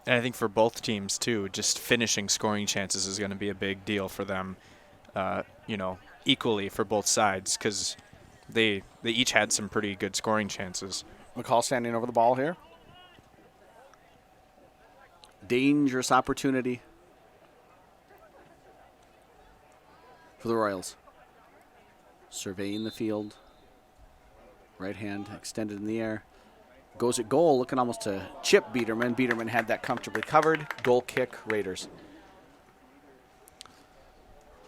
And I think for both teams, too, just finishing scoring chances is going to be a big deal for them, equally for both sides, because they each had some pretty good scoring chances. McCall standing over the ball here. Dangerous opportunity for the Royals. Surveying the field. Right hand extended in the air. Goes at goal, looking almost to chip Biederman. Biederman had that comfortably covered. Goal kick, Raiders.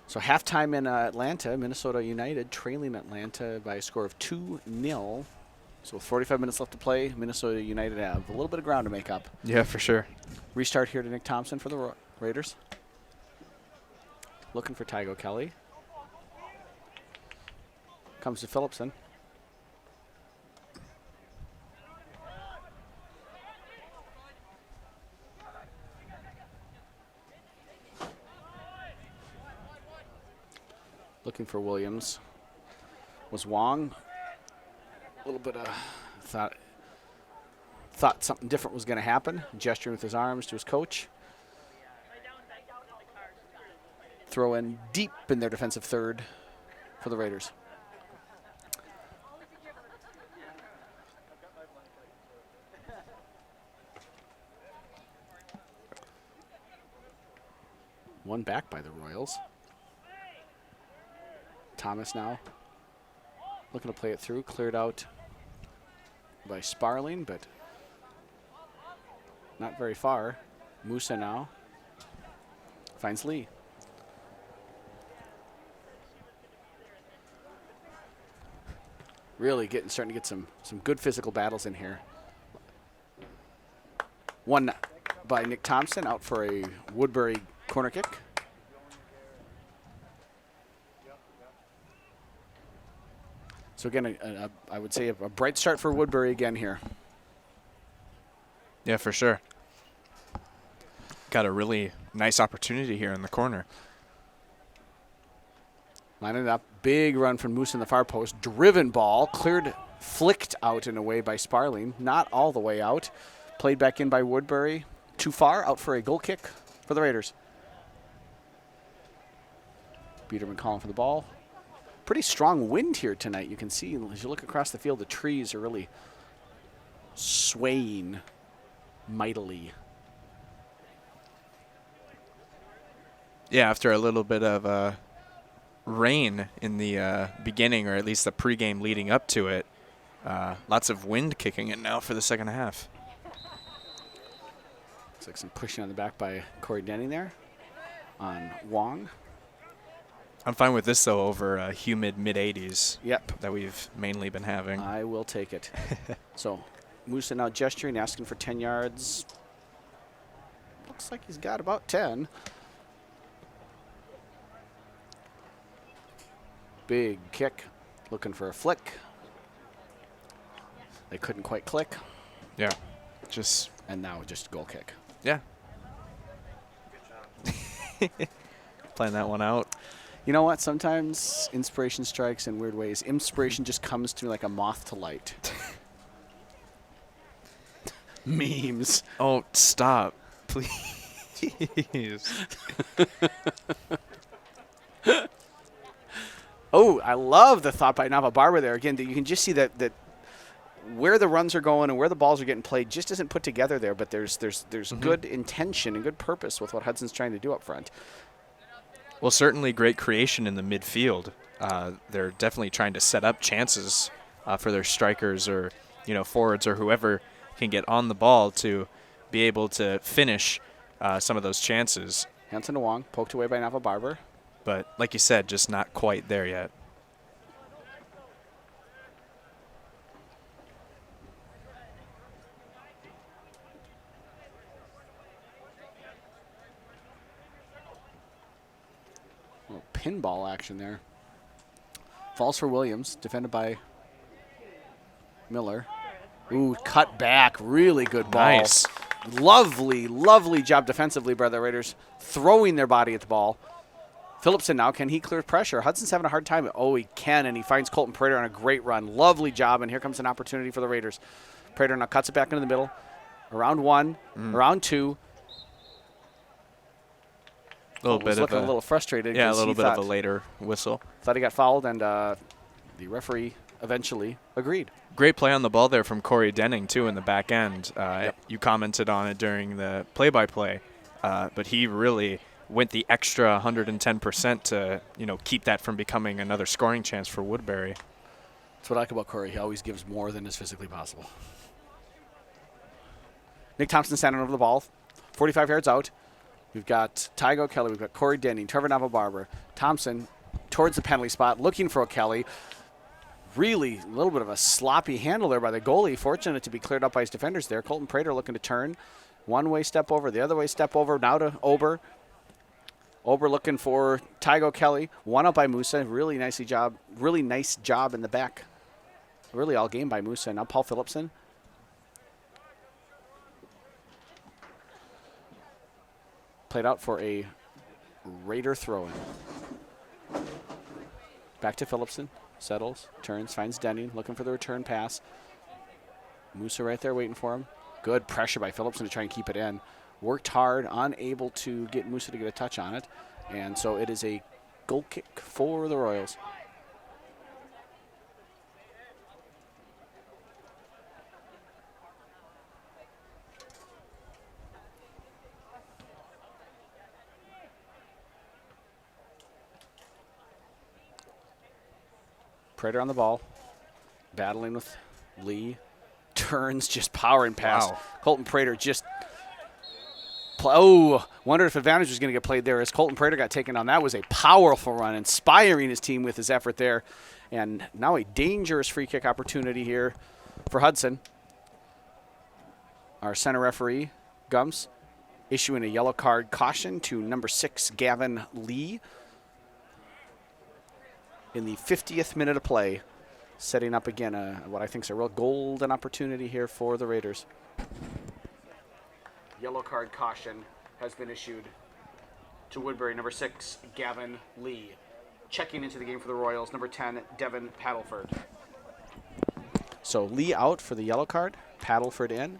So halftime in Atlanta, Minnesota United trailing Atlanta by a score of 2-0. So with 45 minutes left to play, Minnesota United have a little bit of ground to make up. Yeah, for sure. Restart here to Nick Thompson for the Raiders. Looking for Tygo Kelly. Comes to Phillipson. Looking for Williams. Was Wong. A little bit of thought something different was going to happen. Gesturing with his arms to his coach. Throw in deep in their defensive third for the Raiders. One back by the Royals. Thomas now looking to play it through. Cleared out by Sparling, but not very far. Musa now finds Lee. Really starting to get some good physical battles in here. One by Nick Thompson, out for a Woodbury corner kick. So again, I would say a bright start for Woodbury again here. Yeah, for sure. Got a really nice opportunity here in the corner. Lining it up, big run from Moose in the far post. Driven ball, flicked out and away by Sparling. Not all the way out. Played back in by Woodbury. Too far, out for a goal kick for the Raiders. Biederman calling for the ball. Pretty strong wind here tonight. You can see as you look across the field, the trees are really swaying mightily. Yeah, after a little bit of rain in the beginning, or at least the pregame leading up to it, lots of wind kicking in now for the second half. Looks like some pushing on the back by Corey Denning there on Wong. I'm fine with this, though, over humid mid-80s Yep. that we've mainly been having. I will take it. So Musa now gesturing, asking for 10 yards. Looks like he's got about 10. Big kick, looking for a flick. They couldn't quite click. Yeah, And now just goal kick. Yeah. Playing that one out. You know what? Sometimes inspiration strikes in weird ways. Inspiration just comes to me like a moth to light. Memes. Oh, stop. Please. Oh, I love the thought by Nava Barber there. Again, you can just see that where the runs are going and where the balls are getting played just isn't put together there, but there's good intention and good purpose with what Hudson's trying to do up front. Well, certainly great creation in the midfield. They're definitely trying to set up chances for their strikers or forwards or whoever can get on the ball to be able to finish some of those chances. Hansen to Wong, poked away by Nava Barber. But like you said, just not quite there yet. pinball action there. Falls for Williams, defended by Miller. Ooh, cut back. Really good ball. Nice. Lovely, lovely job defensively by the Raiders, throwing their body at the ball. Phillipson now, can he clear pressure? Hudson's having a hard time. Oh, he can, and he finds Colton Prater on a great run. Lovely job, and here comes an opportunity for the Raiders. Prater now cuts it back into the middle. Around 1, around 2. A little bit looking of a little frustrated. Yeah, a 'cause little he bit of thought- a later whistle. Thought he got fouled, and the referee eventually agreed. Great play on the ball there from Corey Denning, too, in the back end. You commented on it during the play-by-play, but he really went the extra 110% to, keep that from becoming another scoring chance for Woodbury. That's what I like about Corey. He always gives more than is physically possible. Nick Thompson standing over the ball, 45 yards out. We've got Tygo Kelly. We've got Corey Denning, Trevor Nava-Barber. Thompson towards the penalty spot, looking for O'Kelly. Really a little bit of a sloppy handle there by the goalie. Fortunate to be cleared up by his defenders there. Colton Prater looking to turn. One-way step over, the other way step over. Now to Ober. Ober looking for Tygo Kelly. One up by Musa. Really nice job in the back. Really all game by Musa. Now Paul Phillipson. Played out for a Raider throw-in. Back to Phillipson. Settles, turns, finds Denning, looking for the return pass. Musa right there waiting for him. Good pressure by Phillipson to try and keep it in. Worked hard, unable to get Musa to get a touch on it. And so it is a goal kick for the Royals. Prater on the ball, battling with Lee. Turns, just power and pass. Wow. Colton Prater just, wondered if advantage was going to get played there as Colton Prater got taken on. That was a powerful run, inspiring his team with his effort there. And now a dangerous free kick opportunity here for Hudson. Our center referee, Gums, issuing a yellow card caution to number 6, Gavin Lee. In the 50th minute of play, setting up again what I think is a real golden opportunity here for the Raiders. Yellow card caution has been issued to Woodbury, number 6, Gavin Lee. Checking into the game for the Royals, number 10, Devin Paddleford. So Lee out for the yellow card, Paddleford in.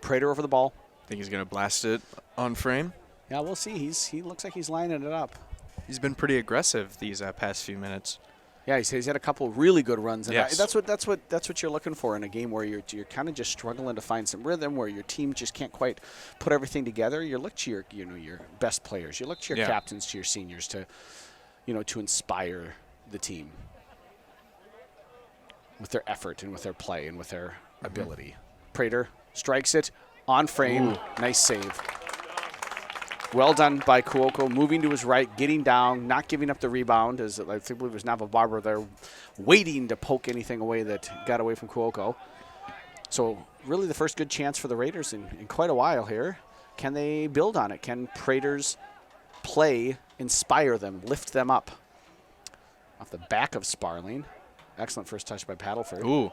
Prater over the ball. Think he's going to blast it on frame. Yeah, we'll see. He looks like he's lining it up. He's been pretty aggressive these past few minutes. Yeah, he's had a couple really good runs, and Yes. that's what you're looking for in a game where you're kind of just struggling to find some rhythm, where your team just can't quite put everything together. You look to your best players, you look to your captains, to your seniors to inspire the team with their effort and with their play and with their ability. Prater strikes it on frame. Ooh. Nice save. Well done by Kuoko, moving to his right, getting down, not giving up the rebound, as I believe it was Nava-Barber there waiting to poke anything away that got away from Kuoko. So really the first good chance for the Raiders in quite a while here. Can they build on it? Can Prater's play inspire them, lift them up? Off the back of Sparling. Excellent first touch by Paddleford. Ooh.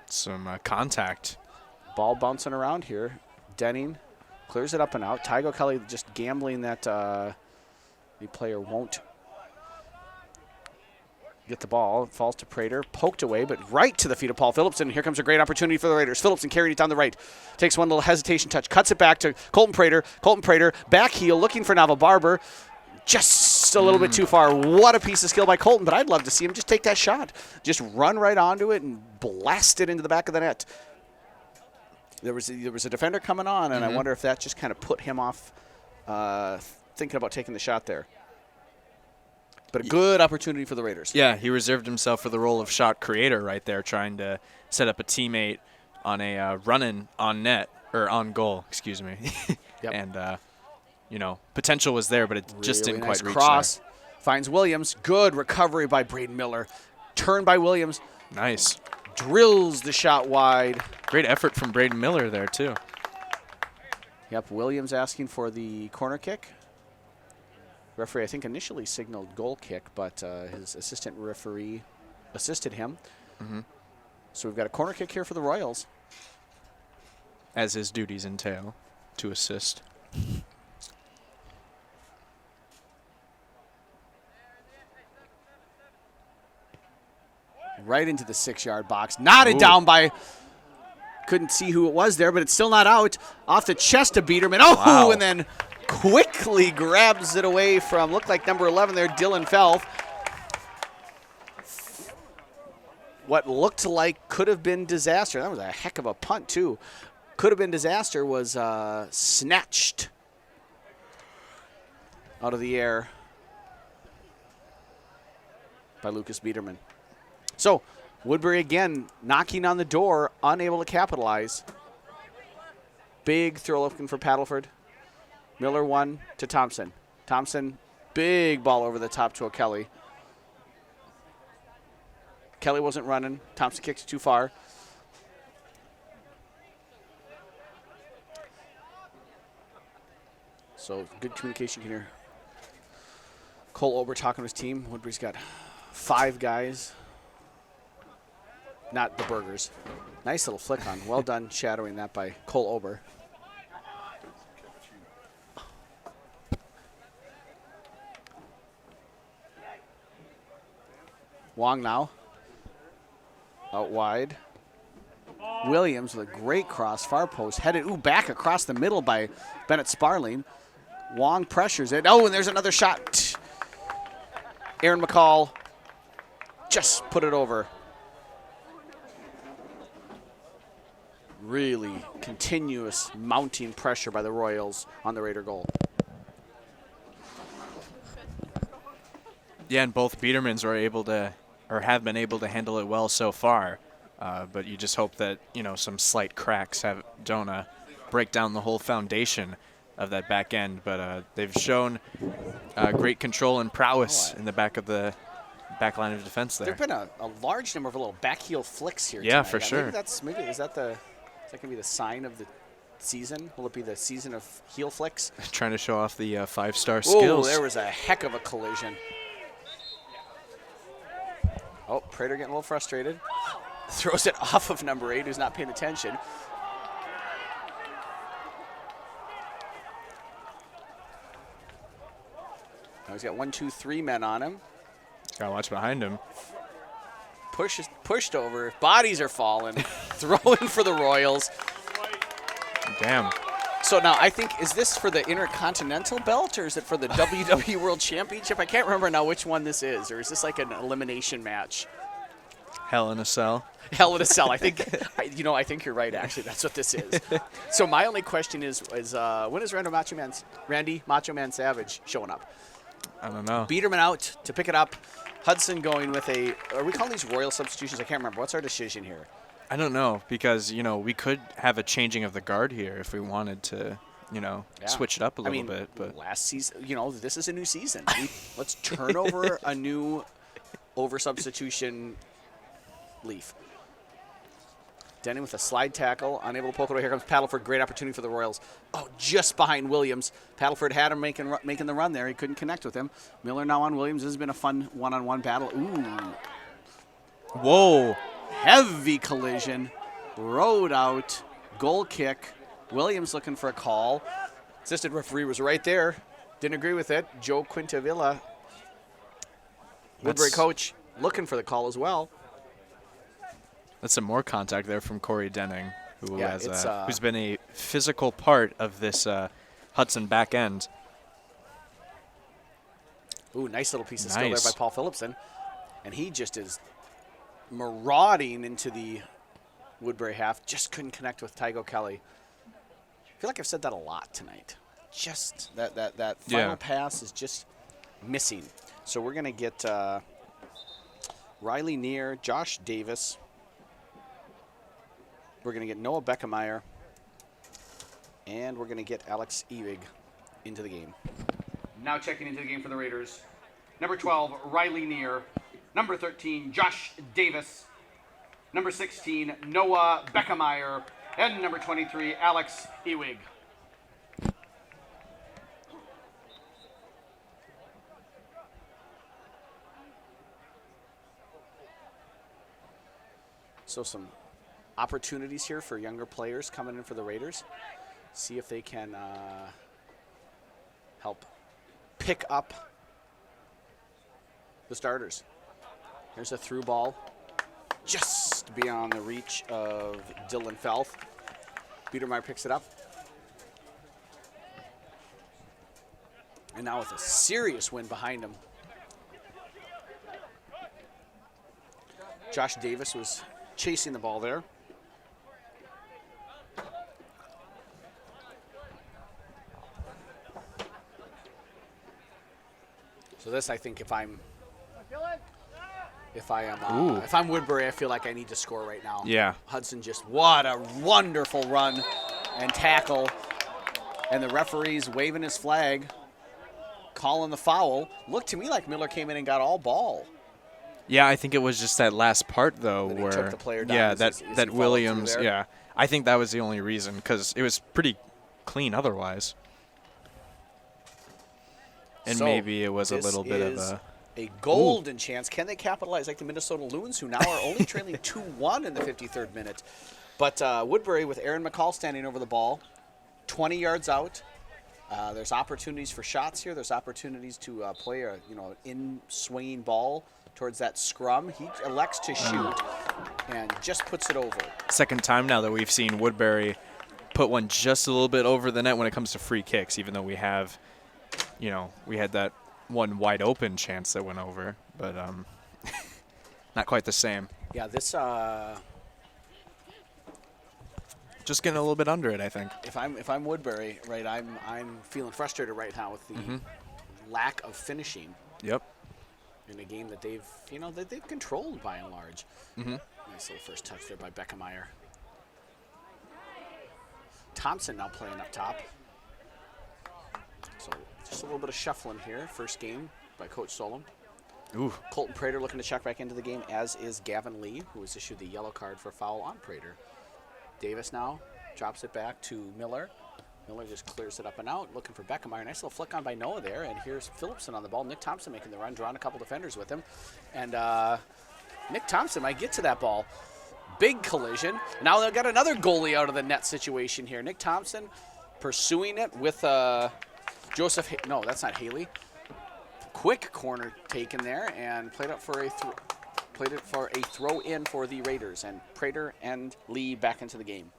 Some contact. Ball bouncing around here. Denning clears it up and out. Tygo Kelly just gambling that the player won't get the ball. It falls to Prater. Poked away, but right to the feet of Paul Phillipson. Here comes a great opportunity for the Raiders. Phillipson carried it down the right. Takes one little hesitation touch. Cuts it back to Colton Prater. Colton Prater, back heel, looking for Nava-Barber. Just a little bit too far. What a piece of skill by Colton, but I'd love to see him just take that shot. Just run right onto it and blast it into the back of the net. There was a defender coming on, and I wonder if that just kind of put him off thinking about taking the shot there. But a good opportunity for the Raiders. Yeah, he reserved himself for the role of shot creator right there, trying to set up a teammate on a run-in on net, or on goal, excuse me. Yep. And, potential was there, but it just Really didn't nice quite reach cross. Finds Williams. Good recovery by Braden Miller. Turn by Williams. there. Nice. Drills the shot wide. Great effort from Braden Miller there, too. Yep, Williams asking for the corner kick. Referee, I think, initially signaled goal kick, but his assistant referee assisted him. So we've got a corner kick here for the Royals. As his duties entail, to assist. Right into the 6-yard box. Knotted down by, couldn't see who it was there, but it's still not out. Off the chest of Biederman. Oh, Wow. And then quickly grabs it away from, looked like number 11 there, Dylan Felth. What looked like could have been disaster. That was a heck of a punt, too. Could have been disaster was snatched out of the air by Lucas Biederman. So Woodbury again knocking on the door, unable to capitalize. Big throw looking for Paddleford. Miller one to Thompson. Thompson, big ball over the top to O'Kelly. Kelly wasn't running. Thompson kicks it too far. So good communication here. Cole Ober talking to his team. Woodbury's got 5 guys. Not the burgers. Nice little flick on. Well done shadowing that by Cole Ober. Wong now. Out wide. Williams with a great cross, far post. Headed, back across the middle by Bennett Sparling. Wong pressures it. Oh, and there's another shot. Aaron McCall just put it over. Really continuous mounting pressure by the Royals on the Raider goal. Yeah, and both Biedermans are able to, or have been able to handle it well so far. But you just hope that, some slight cracks don't break down the whole foundation of that back end. But they've shown great control and prowess in the back line of defense there. There've been a large number of little back heel flicks here. Yeah, tonight. for sure. Is that going to be the sign of the season? Will it be the season of heel flicks? Trying to show off the 5-star Oh, skills. there was a heck of a collision. Oh, Prater getting a little frustrated. Throws it off of number 8, who's not paying attention. Now he's got 1, 2, 3 men on him. Got to watch behind him. Pushed over. Bodies are falling. Throwing for the Royals. Damn. So now I think, is this for the Intercontinental belt or is it for the WWE World Championship? I can't remember now which one this is. Or is this like an elimination match? Hell in a Cell. Hell in a Cell. I think you're right, actually. That's what this is. So my only question is when is Randy Macho Man Savage showing up? I don't know. Biederman out to pick it up. Hudson going with are we calling these Royal substitutions? I can't remember. What's our decision here? I don't know because, we could have a changing of the guard here if we wanted to, switch it up a little bit. But last season, this is a new season. Let's turn over a new over substitution leaf. Denny with a slide tackle, unable to poke it away. Here comes Paddleford. Great opportunity for the Royals. Oh, just behind Williams. Paddleford had him making the run there. He couldn't connect with him. Miller now on Williams. This has been a fun one-on-one battle. Ooh. Whoa. Heavy collision. Road out. Goal kick. Williams looking for a call. Assistant referee was right there. Didn't agree with it. Joe Quintavilla, Woodbury coach, looking for the call as well. That's some more contact there from Corey Denning, who's been a physical part of this Hudson back end. Ooh, nice little piece of skill there by Paul Phillipson. And he just is marauding into the Woodbury half. Just couldn't connect with Tygo Kelly. I feel like I've said that a lot tonight. Just that final pass is just missing. So we're going to get Riley Neer, Josh Davis. We're going to get Noah Beckemeyer. And we're going to get Alex Ewig into the game. Now checking into the game for the Raiders. Number 12, Riley Neer. Number 13, Josh Davis. Number 16, Noah Beckemeyer. And number 23, Alex Ewig. So some opportunities here for younger players coming in for the Raiders. See if they can help pick up the starters. Here's a through ball, just beyond the reach of Dylan Felth. Biedermeyer picks it up. And now with a serious wind behind him. Josh Davis was chasing the ball there. So this, I think, if I'm Woodbury, I feel like I need to score right now. Yeah. Hudson just, what a wonderful run and tackle. And the referee's waving his flag, calling the foul. Looked to me like Miller came in and got all ball. Yeah, I think it was just that last part, though, That he where took the player down. yeah, Is that he followed that through Williams, there? yeah, I think that was the only reason because it was pretty clean otherwise, and So, maybe it was a this little bit of is a a golden chance. Can they capitalize like the Minnesota Loons, who now are only trailing 2-1 in the 53rd minute? But Woodbury with Aaron McCall standing over the ball, 20 yards out. There's opportunities for shots here. There's opportunities to play a in-swinging ball towards that scrum. He elects to shoot and just puts it over. second time now that we've seen Woodbury put one just a little bit over the net when it comes to free kicks, even though we have, we had that one wide open chance that went over, but not quite the same. Yeah, this Just getting a little bit under it, I think. if I'm Woodbury, right, I'm feeling frustrated right now with the lack of finishing Yep. in a game that they've controlled by and large. Nice little first touch there by Beckemeyer. Thompson now playing up top. So just a little bit of shuffling here. First game by Coach Solom. Ooh. Colton Prater looking to check back into the game, as is Gavin Lee, who was issued the yellow card for foul on Prater. Davis now drops it back to Miller. Miller just clears it up and out, looking for Beckemeyer. Nice little flick on by Noah there, and here's Phillipson on the ball. Nick Thompson making the run, drawing a couple defenders with him. And Nick Thompson might get to that ball. Big collision. Now they've got another goalie out of the net situation here. Nick Thompson pursuing it with Joseph. No, that's not Haley. Quick corner taken there and played it for a throw in for the Raiders, and Prater and Lee back into the game.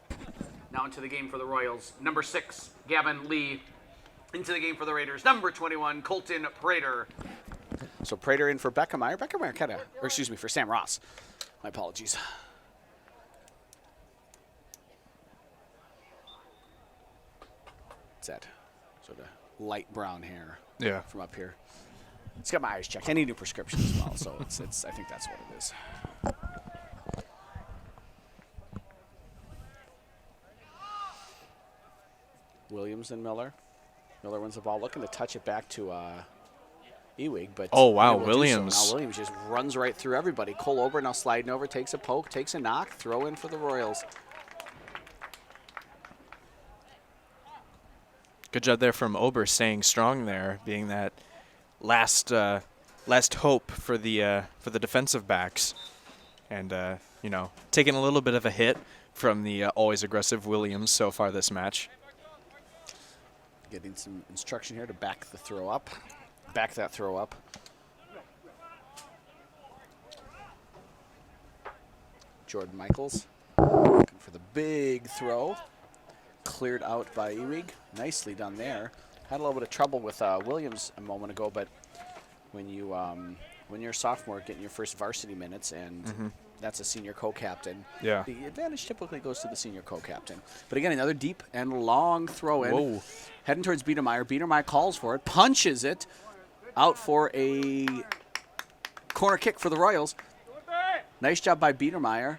Now into the game for the Royals. Number 6, Gavin Lee. Into the game for the Raiders. Number 21, Colton Prater. So Prater in for Beckemeyer. For Sam Ross. My apologies. It's that sort of light brown hair Yeah. from up here. It's got my eyes checked. I need new prescriptions as well, so it's. I think that's what it is. Williams and Miller. Miller wins the ball, looking to touch it back to Ewig, but Oh, wow, unable to do so. Williams. Now Williams just runs right through everybody. Cole Ober now sliding over, takes a poke, takes a knock, throw in for the Royals. Good job there from Ober staying strong there, being that last hope for the defensive backs, and taking a little bit of a hit from the always aggressive Williams so far this match. Getting some instruction here to back the throw up. Back that throw up. Jordan Michaels looking for the big throw. Cleared out by Ewig. Nicely done there. Had a little bit of trouble with Williams a moment ago, but when you're a sophomore getting your first varsity minutes and that's a senior co-captain, Yeah. the advantage typically goes to the senior co-captain. But again, another deep and long throw in. Whoa. Heading towards Biedermeyer. Biedermeyer calls for it, punches it out for a corner kick for the Royals. Nice job by Biedermeyer,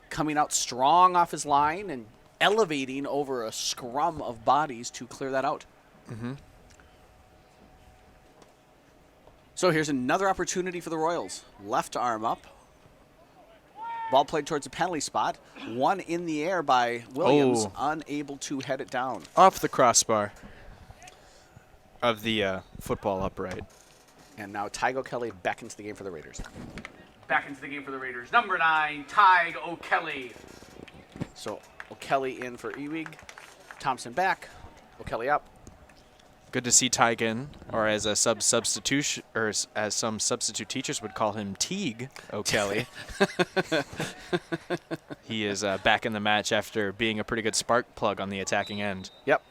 coming out strong off his line and elevating over a scrum of bodies to clear that out. So here's another opportunity for the Royals. Left arm up. Ball played towards the penalty spot. One in the air by Williams, unable to head it down. Off the crossbar of the football upright. And now Tygo Kelly back into the game for the Raiders. Back into the game for the Raiders. Number 9, Tyg O'Kelly. So O'Kelly in for Ewig. Thompson back. O'Kelly up. Good to see Tyg in, or as a substitution, or as some substitute teachers would call him, Teague O'Kelly. He is back in the match after being a pretty good spark plug on the attacking end. Yep.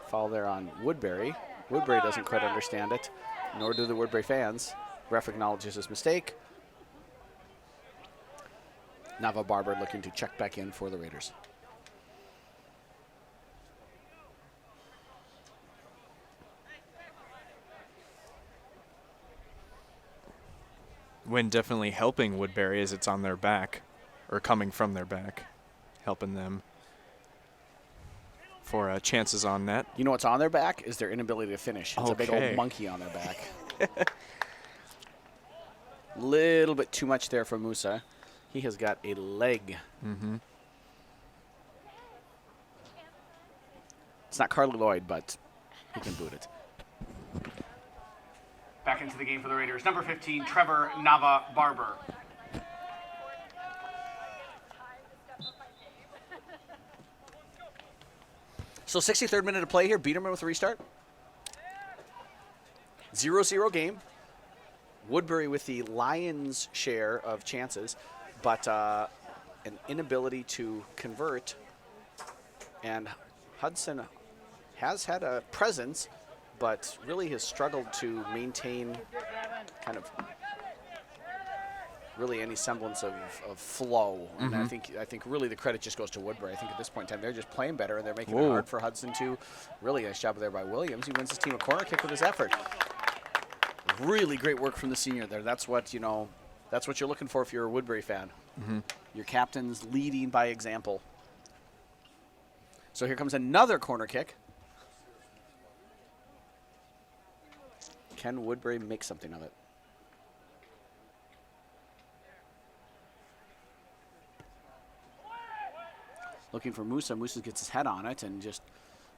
Foul there on Woodbury. Woodbury doesn't quite understand it, nor do the Woodbury fans. Ref acknowledges his mistake. Nava Barber looking to check back in for the Raiders. Wind definitely helping Woodbury as it's on their back, or coming from their back, helping them for chances on net. You know what's on their back is their inability to finish. It's a big Okay. old monkey on their back. Little bit too much there for Musa. He has got a leg. Mm-hmm. It's not Carly Lloyd, but he can boot it. Back into the game for the Raiders. Number 15, Trevor Nava Barber. So 63rd minute of play here. Biederman with a restart. 0-0 game. Woodbury with the Lions' share of chances, but an inability to convert. And Hudson has had a presence, but really has struggled to maintain kind of really any semblance of flow. And I think really the credit just goes to Woodbury. I think at this point in time they're just playing better and they're making it hard for Hudson to. Really nice job there by Williams. He wins his team a corner kick with his effort. Really great work from the senior there. That's what that's what you're looking for if you're a Woodbury fan. Your captain's leading by example. So here comes another corner kick. Can Woodbury make something of it? Looking for Musa. Musa gets his head on it and just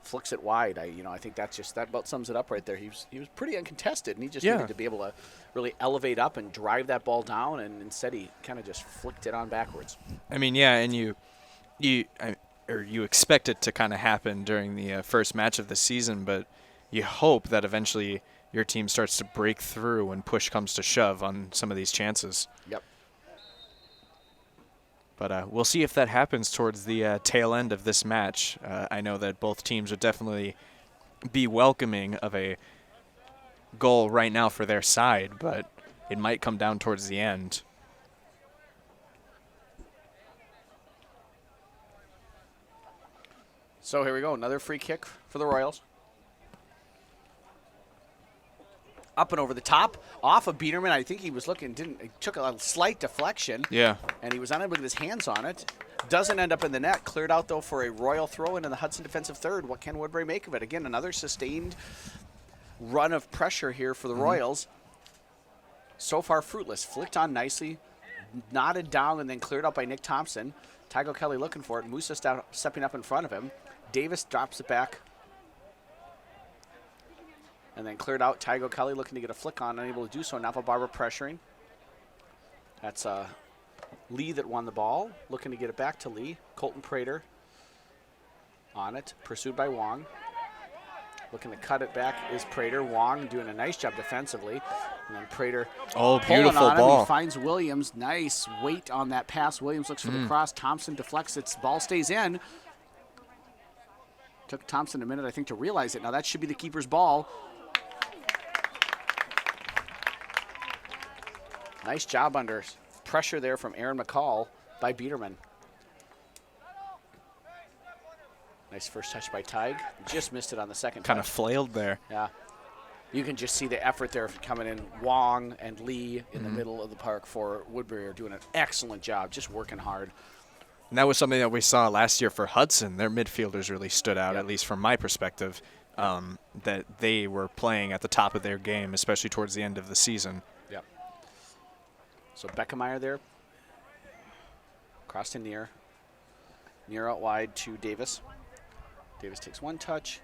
flicks it wide. I think that about sums it up right there. He was pretty uncontested, and he just needed to be able to really elevate up and drive that ball down, and instead he kind of just flicked it on backwards. I mean, yeah, and you expect it to kind of happen during the first match of the season, but you hope that eventually your team starts to break through when push comes to shove on some of these chances. Yep. But we'll see if that happens towards the tail end of this match. I know that both teams would definitely be welcoming of a goal right now for their side, but it might come down towards the end. So here we go. Another free kick for the Royals. Up and over the top, off of Biederman. I think he was took a slight deflection. Yeah. And he was unable to get his hands on it. Doesn't end up in the net. Cleared out, though, for a Royal throw-in the Hudson defensive third. What can Woodbury make of it? Again, another sustained run of pressure here for the Royals. So far, fruitless. Flicked on nicely, knotted down, and then cleared out by Nick Thompson. Tyg O'Kelly looking for it. Musa stepping up in front of him. Davis drops it back. And then cleared out. Tyg O'Kelly looking to get a flick on, unable to do so. Nava Barber pressuring. That's Lee that won the ball. Looking to get it back to Lee. Colton Prater on it. Pursued by Wong. Looking to cut it back is Prater. Wong doing a nice job defensively. And then Prater Oh, pulling beautiful on him. ball. He finds Williams. Nice weight on that pass. Williams looks for the cross. Thompson deflects it. Ball stays in. Took Thompson a minute, I think, to realize it. Now that should be the keeper's ball. Nice job under pressure there from Aaron McCall by Biederman. Nice first touch by Tyg. Just missed it on the second Kind of touch. flailed there. Yeah. You can just see the effort there coming in. Wong and Lee in the middle of the park for Woodbury are doing an excellent job, just working hard. And that was something that we saw last year for Hudson. Their midfielders really stood out, Yep. at least from my perspective, that they were playing at the top of their game, especially towards the end of the season. Yep. So Beckemeyer there. Cross to Near. Near out wide to Davis. Davis takes one touch.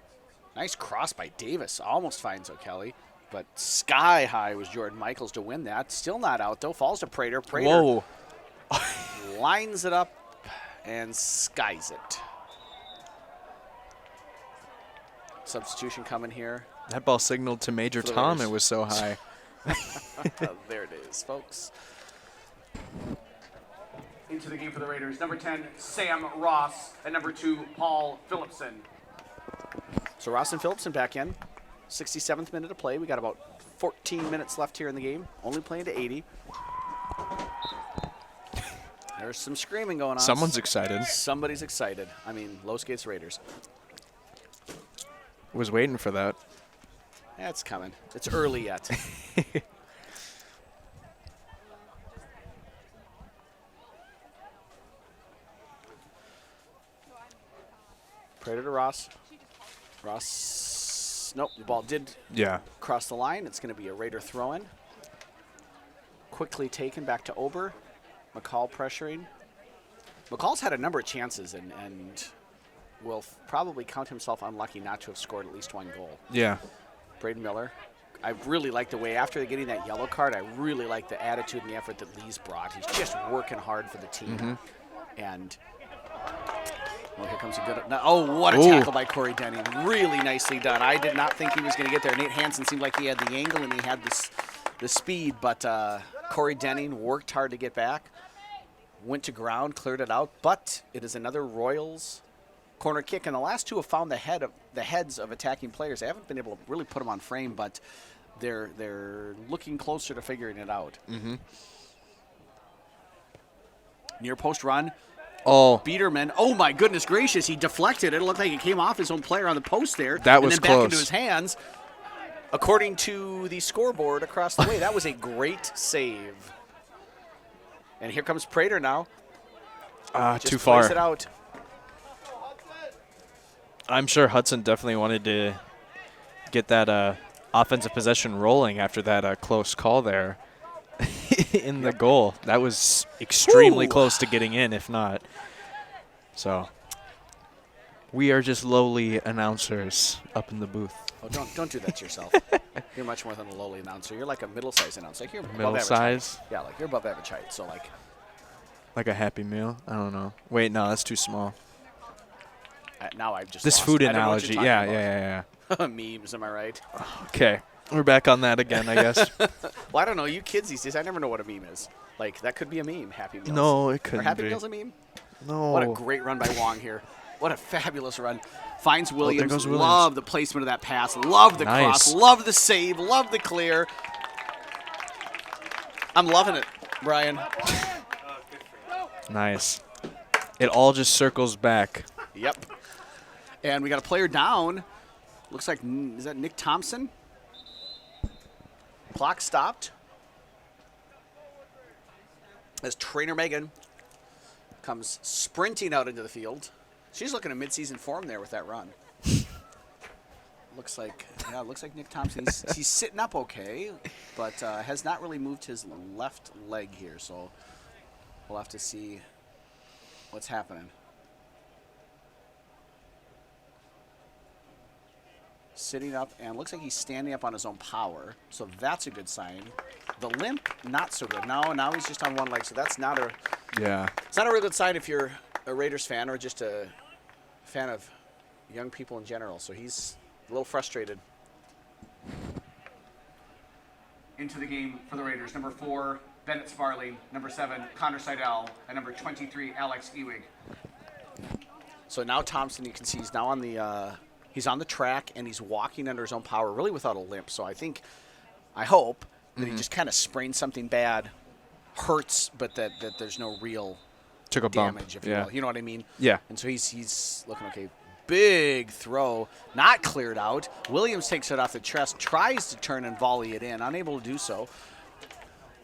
Nice cross by Davis. Almost finds O'Kelly. But sky high was Jordan Michaels to win that. Still not out, though. Falls to Prater. Prater Whoa. lines it up and skies it. Substitution coming here. That ball signaled to Major Tom. Raiders. It was so high. There it is, folks. Into the game for the Raiders. Number 10, Sam Ross. And number 2, Paul Phillipson. So Ross and Phillipson back in. 67th minute of play. We got about 14 minutes left here in the game. Only playing to 80. There's some screaming going on. Someone's excited. Somebody's excited. I mean, Los Gates Raiders. Was waiting for that. That's coming. It's early yet. Prater to Ross. Ross, nope, the ball did cross the line. It's going to be a Raider throw-in. Quickly taken back to Ober. McCall pressuring. McCall's had a number of chances and will probably count himself unlucky not to have scored at least one goal. Yeah. Braden Miller. I really like the way, after getting that yellow card, I really like the attitude and the effort that Lee's brought. He's just working hard for the team. And, well, here comes a good, oh, what a tackle by Corey Denning. Really nicely done. I did not think he was going to get there. Nate Hansen seemed like he had the angle and he had the speed, but Corey Denning worked hard to get back. Went to ground, cleared it out, but it is another Royals corner kick, and the last two have found the heads of attacking players. They haven't been able to really put them on frame, but they're looking closer to figuring it out. Near post run. Oh, Biederman. Oh my goodness gracious! He deflected. It looked like it came off his own player on the post there. That was and then close. back into his hands. According to the scoreboard across the way, that was a great save. And here comes Prater now. Just too far. plays it out. I'm sure Hudson definitely wanted to get that offensive possession rolling after that close call there in the goal. That was extremely close to getting in, if not. So we are just lowly announcers up in the booth. Oh, don't do that to yourself. You're much more than a lowly announcer. You're like a middle-sized announcer. Like you're above Middle average size? height. Yeah, like you're above average height. So Like a Happy Meal? I don't know. Wait, no, that's too small. now I've just This lost. food I don't know what analogy. you're Yeah. talking about. Memes, am I right? Okay. We're back on that again, I guess. Well, I don't know. You kids these days, I never know what a meme is. Like that could be a meme. Happy Meals. No, it couldn't Are Happy be. Meals a meme? No. What a great run by Wong here. What a fabulous run. Finds Williams. goes Williams. Love the placement of that pass. Love the cross. Love the save. Love the clear. I'm loving it, Brian. Nice. It all just circles back. Yep. And we got a player down. Looks like, is that Nick Thompson? Clock stopped. As trainer Megan comes sprinting out into the field. She's looking at midseason form there with that run. looks like Nick Thompson. He's sitting up okay, but has not really moved his left leg here. So we'll have to see what's happening. Sitting up, and looks like he's standing up on his own power, so that's a good sign. The limp, not so good. Now he's just on one leg, so that's not a it's not a real good sign if you're a Raiders fan or just a fan of young people in general. So he's a little frustrated. Into the game for the Raiders. Number 4, Bennett Sparling. Number 7, Connor Seidel. And number 23, Alex Ewig. So now Thompson, you can see he's now on the he's on the track and he's walking under his own power, really without a limp. So I hope that he just kind of sprained something bad, hurts, but that there's no real Took a damage, bump. if you will. You know what I mean? Yeah. And so he's looking okay. Big throw, not cleared out. Williams takes it off the chest, tries to turn and volley it in, unable to do so.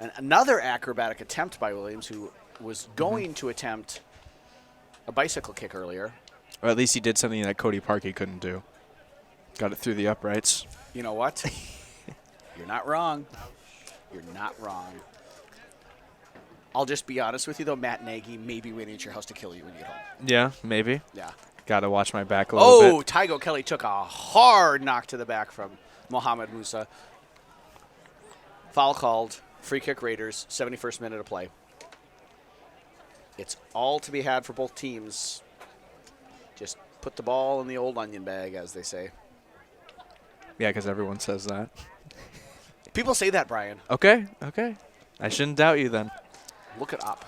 And another acrobatic attempt by Williams, who was going to attempt a bicycle kick earlier. Or at least he did something that Cody Parkey couldn't do. Got it through the uprights. You know what? You're not wrong. You're not wrong. I'll just be honest with you, though. Matt Nagy may be waiting at your house to kill you when you get home. Yeah, maybe. Yeah. Got to watch my back a little bit. Oh, Tygo Kelly took a hard knock to the back from Mohamed Musa. Foul called. Free kick Raiders. 71st minute of play. It's all to be had for both teams. Just put the ball in the old onion bag, as they say. Yeah, because everyone says that. People say that, Brian. Okay. I shouldn't doubt you then. Look it up.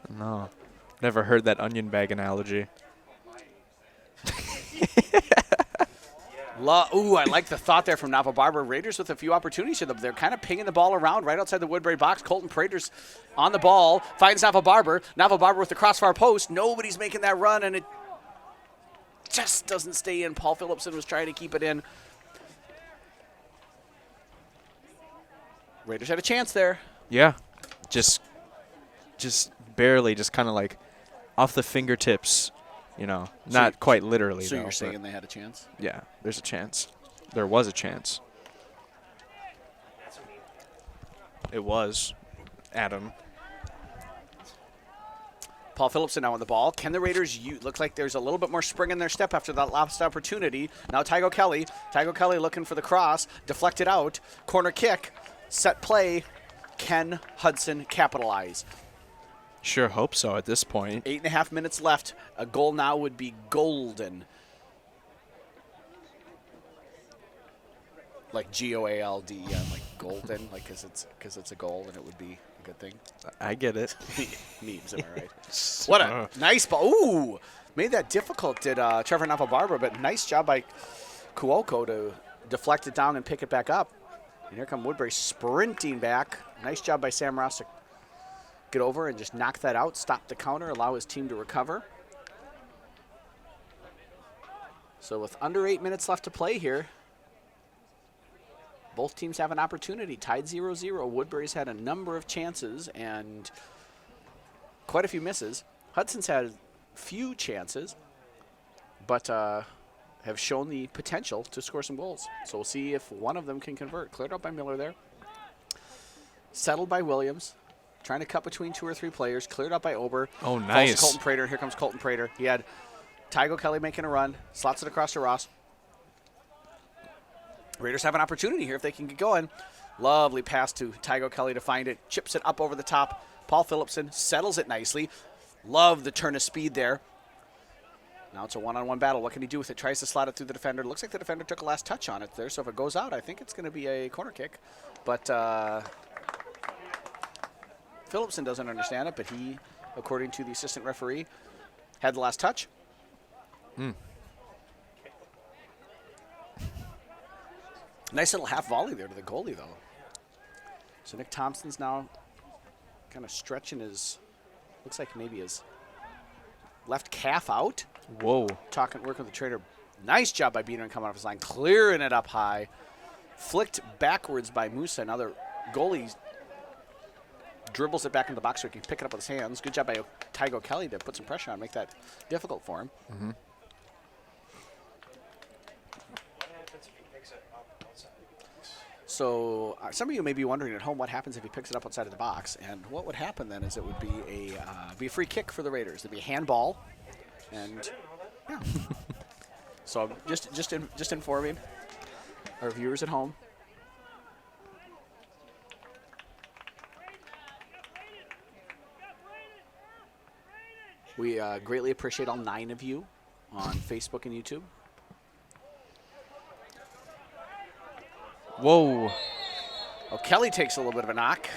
No. Never heard that onion bag analogy. Ooh, I like the thought there from Napa Barber. Raiders with a few opportunities here. They're kind of pinging the ball around right outside the Woodbury box. Colton Prater's on the ball, finds Napa Barber. Napa Barber with the crossfire post. Nobody's making that run, and it just doesn't stay in. Paul Phillipson was trying to keep it in. Raiders had a chance there. Yeah. Just barely, just kind of like off the fingertips, not quite literally. So though, you're saying they had a chance? Yeah, there's a chance. There was a chance. It was, Adam. Paul Phillipson now on the ball. Can the Raiders look like there's a little bit more spring in their step after that last opportunity? Now Tygo Kelly. Tygo Kelly looking for the cross. Deflected out. Corner kick. Set play. Can Hudson capitalize? Sure hope so at this point. 8.5 minutes left. A goal now would be golden. Like G-O-A-L-D-E-N, like golden, like because it's a goal and it would be a good thing. I get it. Memes, am I right? What a nice ball. Ooh, made that difficult, did Trevor Napa-Barber, but nice job by Kuoko to deflect it down and pick it back up. And here come Woodbury sprinting back. Nice job by Sam Ross to get over and just knock that out, stop the counter, allow his team to recover. So with under 8 minutes left to play here, both teams have an opportunity. Tied 0-0. Woodbury's had a number of chances and quite a few misses. Hudson's had few chances, but have shown the potential to score some goals. So we'll see if one of them can convert. Cleared out by Miller there. Settled by Williams. Trying to cut between 2 or 3 players. Cleared up by Ober. Oh, nice. Falls to Colton Prater. Here comes Colton Prater. He had Tygo Kelly making a run. Slots it across to Ross. Raiders have an opportunity here if they can get going. Lovely pass to Tygo Kelly to find it. Chips it up over the top. Paul Phillipson settles it nicely. Love the turn of speed there. Now it's a one-on-one battle. What can he do with it? Tries to slide it through the defender. Looks like the defender took a last touch on it there, so if it goes out, I think it's going to be a corner kick. But Phillipson doesn't understand it, but he, according to the assistant referee, had the last touch. Nice little half volley there to the goalie, though. So Nick Thompson's now kind of stretching his, looks like maybe his left calf out. Whoa. Working with the trader. Nice job by Biener coming off his line, clearing it up high. Flicked backwards by Musa. Now the goalie dribbles it back into the box so he can pick it up with his hands. Good job by Tygo Kelly to put some pressure on, make that difficult for him. Mm-hmm. So some of you may be wondering at home what happens if he picks it up outside of the box, and what would happen then is it would be a free kick for the Raiders. There'd be a handball, and yeah. So just informing our viewers at home. We greatly appreciate all 9 of you on Facebook and YouTube. Whoa. Oh, Kelly takes a little bit of a knock.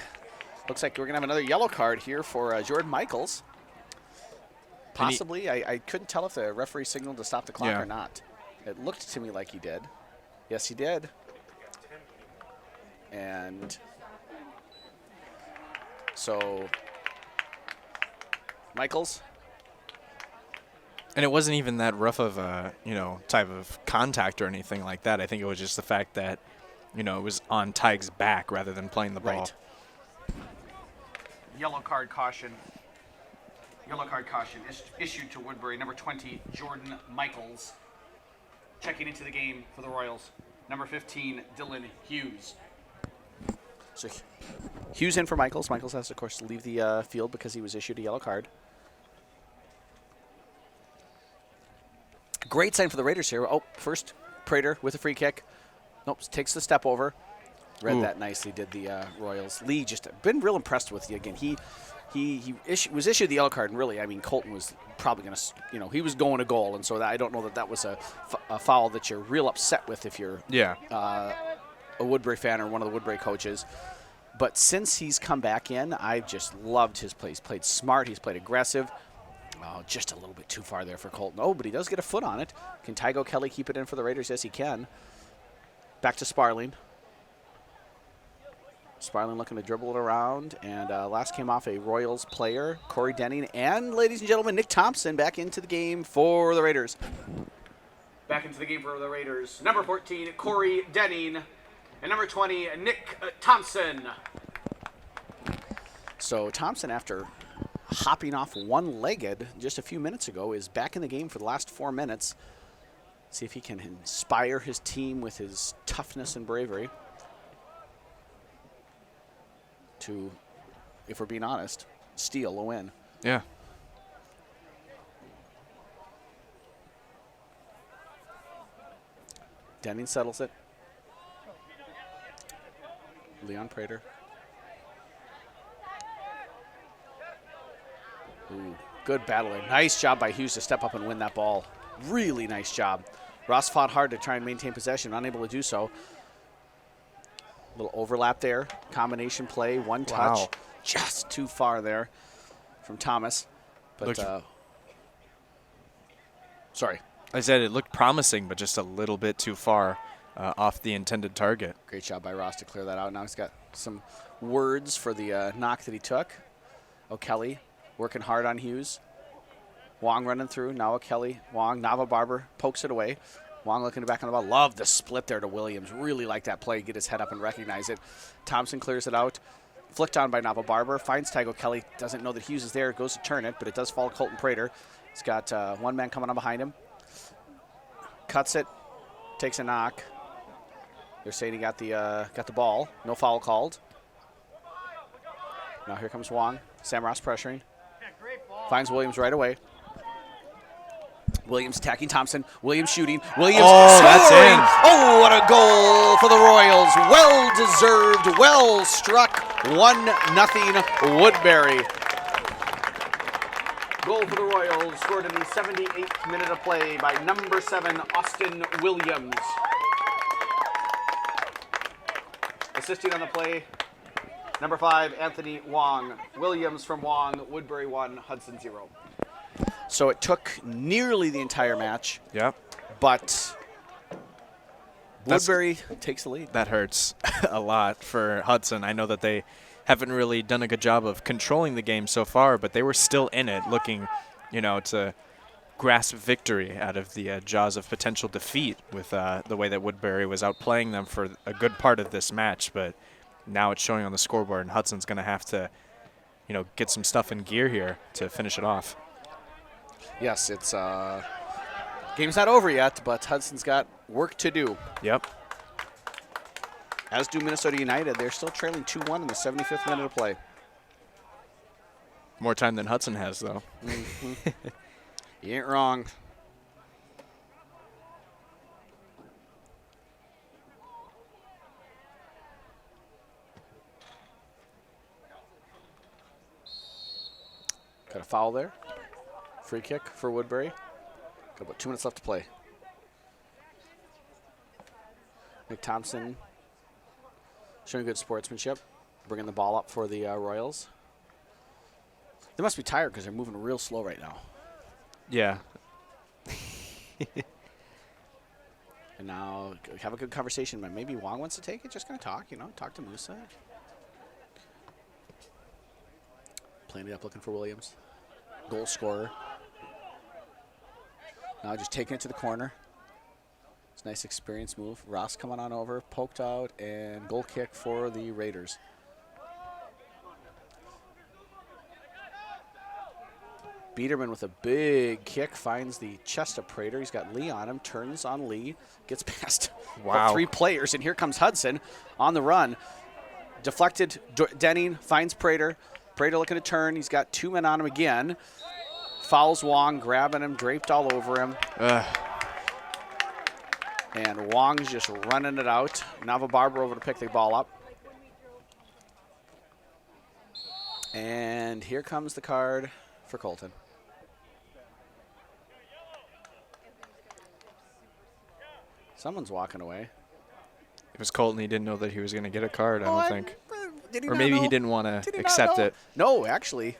Looks like we're going to have another yellow card here for Jordan Michaels. Possibly. I couldn't tell if the referee signaled to stop the clock or not. It looked to me like he did. Yes, he did. And so Michaels. And it wasn't even that rough of a, type of contact or anything like that. I think it was just the fact that, it was on Tig's back rather than playing the ball. Right. Yellow card caution. Yellow card caution issued to Woodbury. Number 20, Jordan Michaels. Checking into the game for the Royals. Number 15, Dylan Hughes. So Hughes in for Michaels. Michaels has, of course, to leave the field because he was issued a yellow card. Great sign for the Raiders here. Oh, first Prater with a free kick. Nope, takes the step over. Read that nicely, did the Royals. Lee just been real impressed with you again. He was issued the yellow card, and really, I mean, Colton was probably going to, he was going to goal, and so I don't know that was a foul that you're real upset with if you're a Woodbury fan or one of the Woodbury coaches. But since he's come back in, I've just loved his play. He's played smart. He's played aggressive. Oh, just a little bit too far there for Colton. Oh, but he does get a foot on it. Can Tygo Kelly keep it in for the Raiders? Yes, he can. Back to Sparling. Sparling looking to dribble it around, and last came off a Royals player, Corey Denning, and, ladies and gentlemen, Nick Thompson back into the game for the Raiders. Back into the game for the Raiders. Number 14, Corey Denning, and number 20, Nick Thompson. So Thompson, after hopping off one-legged just a few minutes ago, is back in the game for the last 4 minutes. See if he can inspire his team with his toughness and bravery. To, if we're being honest, steal a win. Yeah. Denning settles it. Leon Prater. Ooh, good battling. Nice job by Hughes to step up and win that ball. Really nice job. Ross fought hard to try and maintain possession, unable to do so. Little overlap there. Combination play, one touch. Wow. Just too far there from Thomas. But, sorry. I said it looked promising, but just a little bit too far off the intended target. Great job by Ross to clear that out. Now he's got some words for the knock that he took. O'Kelly working hard on Hughes. Wong running through. Now O'Kelly, Wong, Nava Barber pokes it away. Wong looking back on the ball. Love the split there to Williams. Really like that play. Get his head up and recognize it. Thompson clears it out. Flicked on by Nava Barber. Finds Tygo Kelly. Doesn't know that Hughes is there. Goes to turn it, but it does fall to Colton Prater. He's got one man coming on behind him. Cuts it. Takes a knock. They're saying he got the ball. No foul called. Now here comes Wong. Sam Ross pressuring. Finds Williams right away. Williams attacking Thompson. Williams shooting. Williams scoring. That's in. Oh, what a goal for the Royals. Well-deserved, well-struck. 1-0 Woodbury. Goal for the Royals, scored in the 78th minute of play by number 7, Austin Williams. Assisting on the play, number 5, Anthony Wong. Williams from Wong, Woodbury 1, Hudson 0. So it took nearly the entire match, Yep. but Woodbury takes the lead. That hurts a lot for Hudson. I know that they haven't really done a good job of controlling the game so far, but they were still in it, looking, to grasp victory out of the jaws of potential defeat with the way that Woodbury was outplaying them for a good part of this match. But now it's showing on the scoreboard, and Hudson's going to have to, get some stuff in gear here to finish it off. Yes, it's game's not over yet, but Hudson's got work to do. Yep. As do Minnesota United. They're still trailing 2-1 in the 75th minute of play. More time than Hudson has, though. Mm-hmm. You ain't wrong. Got a foul there. Free kick for Woodbury. Got about 2 minutes left to play. Nick Thompson showing good sportsmanship, bringing the ball up for the Royals. They must be tired because they're moving real slow right now. Yeah. And now have a good conversation. But maybe Wong wants to take it. Just going to talk, talk to Musa. Playing it up, looking for Williams. Goal scorer. Now just taking it to the corner. It's a nice experience move. Ross coming on over, poked out, and goal kick for the Raiders. Biederman with a big kick finds the chest of Prater. He's got Lee on him, turns on Lee, gets past about 3 players, and here comes Hudson on the run. Deflected, Denning finds Prater. Prater looking to turn. He's got 2 men on him again. Fouls Wong, grabbing him, draped all over him. And Wong's just running it out. Nava Barber over to pick the ball up. And here comes the card for Colton. Someone's walking away. It was Colton. He didn't know that he was going to get a card, I don't think. Did he Or not maybe know? he didn't want to Did he not accept know? it. No, actually.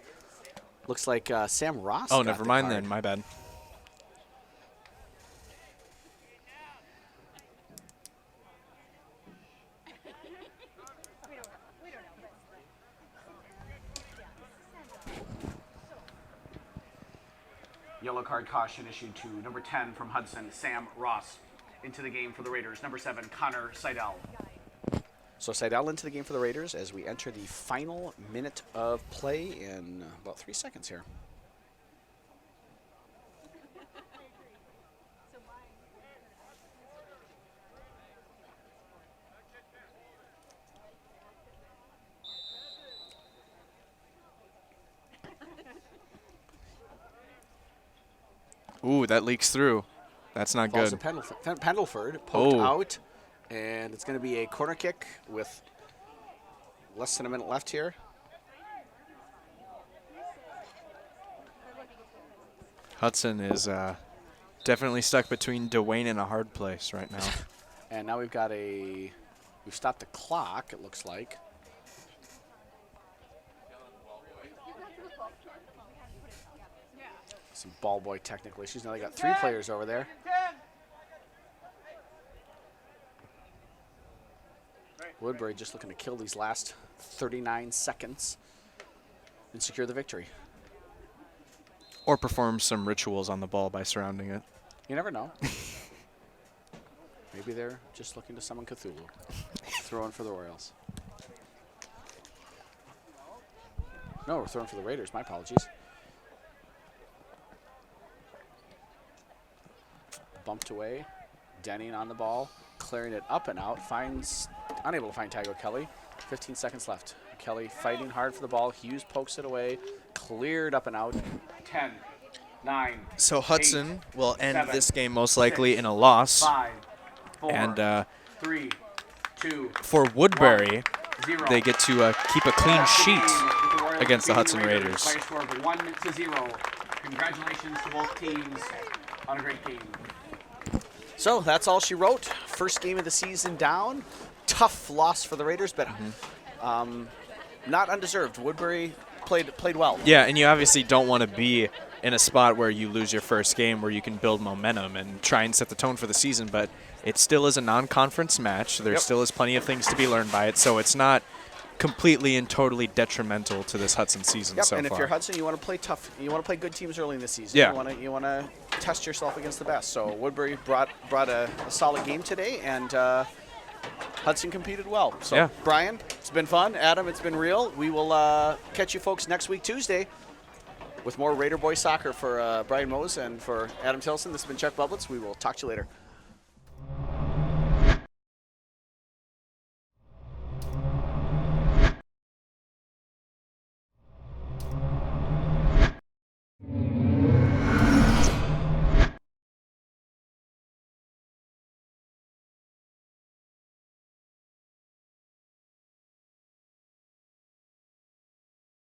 Looks like Sam Ross Oh, got never the mind card. then. My bad. Yellow card caution issued to number 10 from Hudson, Sam Ross. Into the game for the Raiders, number 7, Connor Seidel. So Seidel into the game for the Raiders as we enter the final minute of play in about 3 seconds here. Ooh, that leaks through. That's not Falls good. to Pendleford, poked Oh. out, and it's going to be a corner kick with less than a minute left here. Hudson is definitely stuck between Dwayne and a hard place right now. And now we've stopped the clock, it looks like. Some ball boy technical issues. Now they got 3 players over there. Woodbury just looking to kill these last 39 seconds and secure the victory. Or perform some rituals on the ball by surrounding it. You never know. Maybe they're just looking to summon Cthulhu. Throwing for the Royals. No, we're throwing for the Raiders. My apologies. Bumped away. Denning on the ball. Clearing it up and out. Unable to find Tygo Kelly. 15 seconds left. Kelly fighting hard for the ball. Hughes pokes it away. Cleared up and out. 10, 9, So Hudson will end 7, this game most likely in a loss. 5, 4, And 3, 2, for Woodbury, 0. they get to keep a clean That's the sheet game with the Royals against the beating Hudson Raiders. By a score of 1-0. Congratulations to both teams on a great game. So that's all she wrote. First game of the season down. Tough loss for the Raiders, but not undeserved. Woodbury played well. Yeah, and you obviously don't want to be in a spot where you lose your first game where you can build momentum and try and set the tone for the season, but it still is a non-conference match. There still is plenty of things to be learned by it, so it's not completely and totally detrimental to this Hudson season so and far. if you're Hudson, you want to play tough. You want to play good teams early in the season. Yeah. You want to test yourself against the best. So Woodbury brought a solid game today, and Hudson competed well. So Yeah. Brian, it's been fun. Adam, it's been real. We will catch you folks next week Tuesday with more Raider Boys soccer for Brian Mose and for Adam Tilson. This has been Chuck Bublitz. We will talk to you later.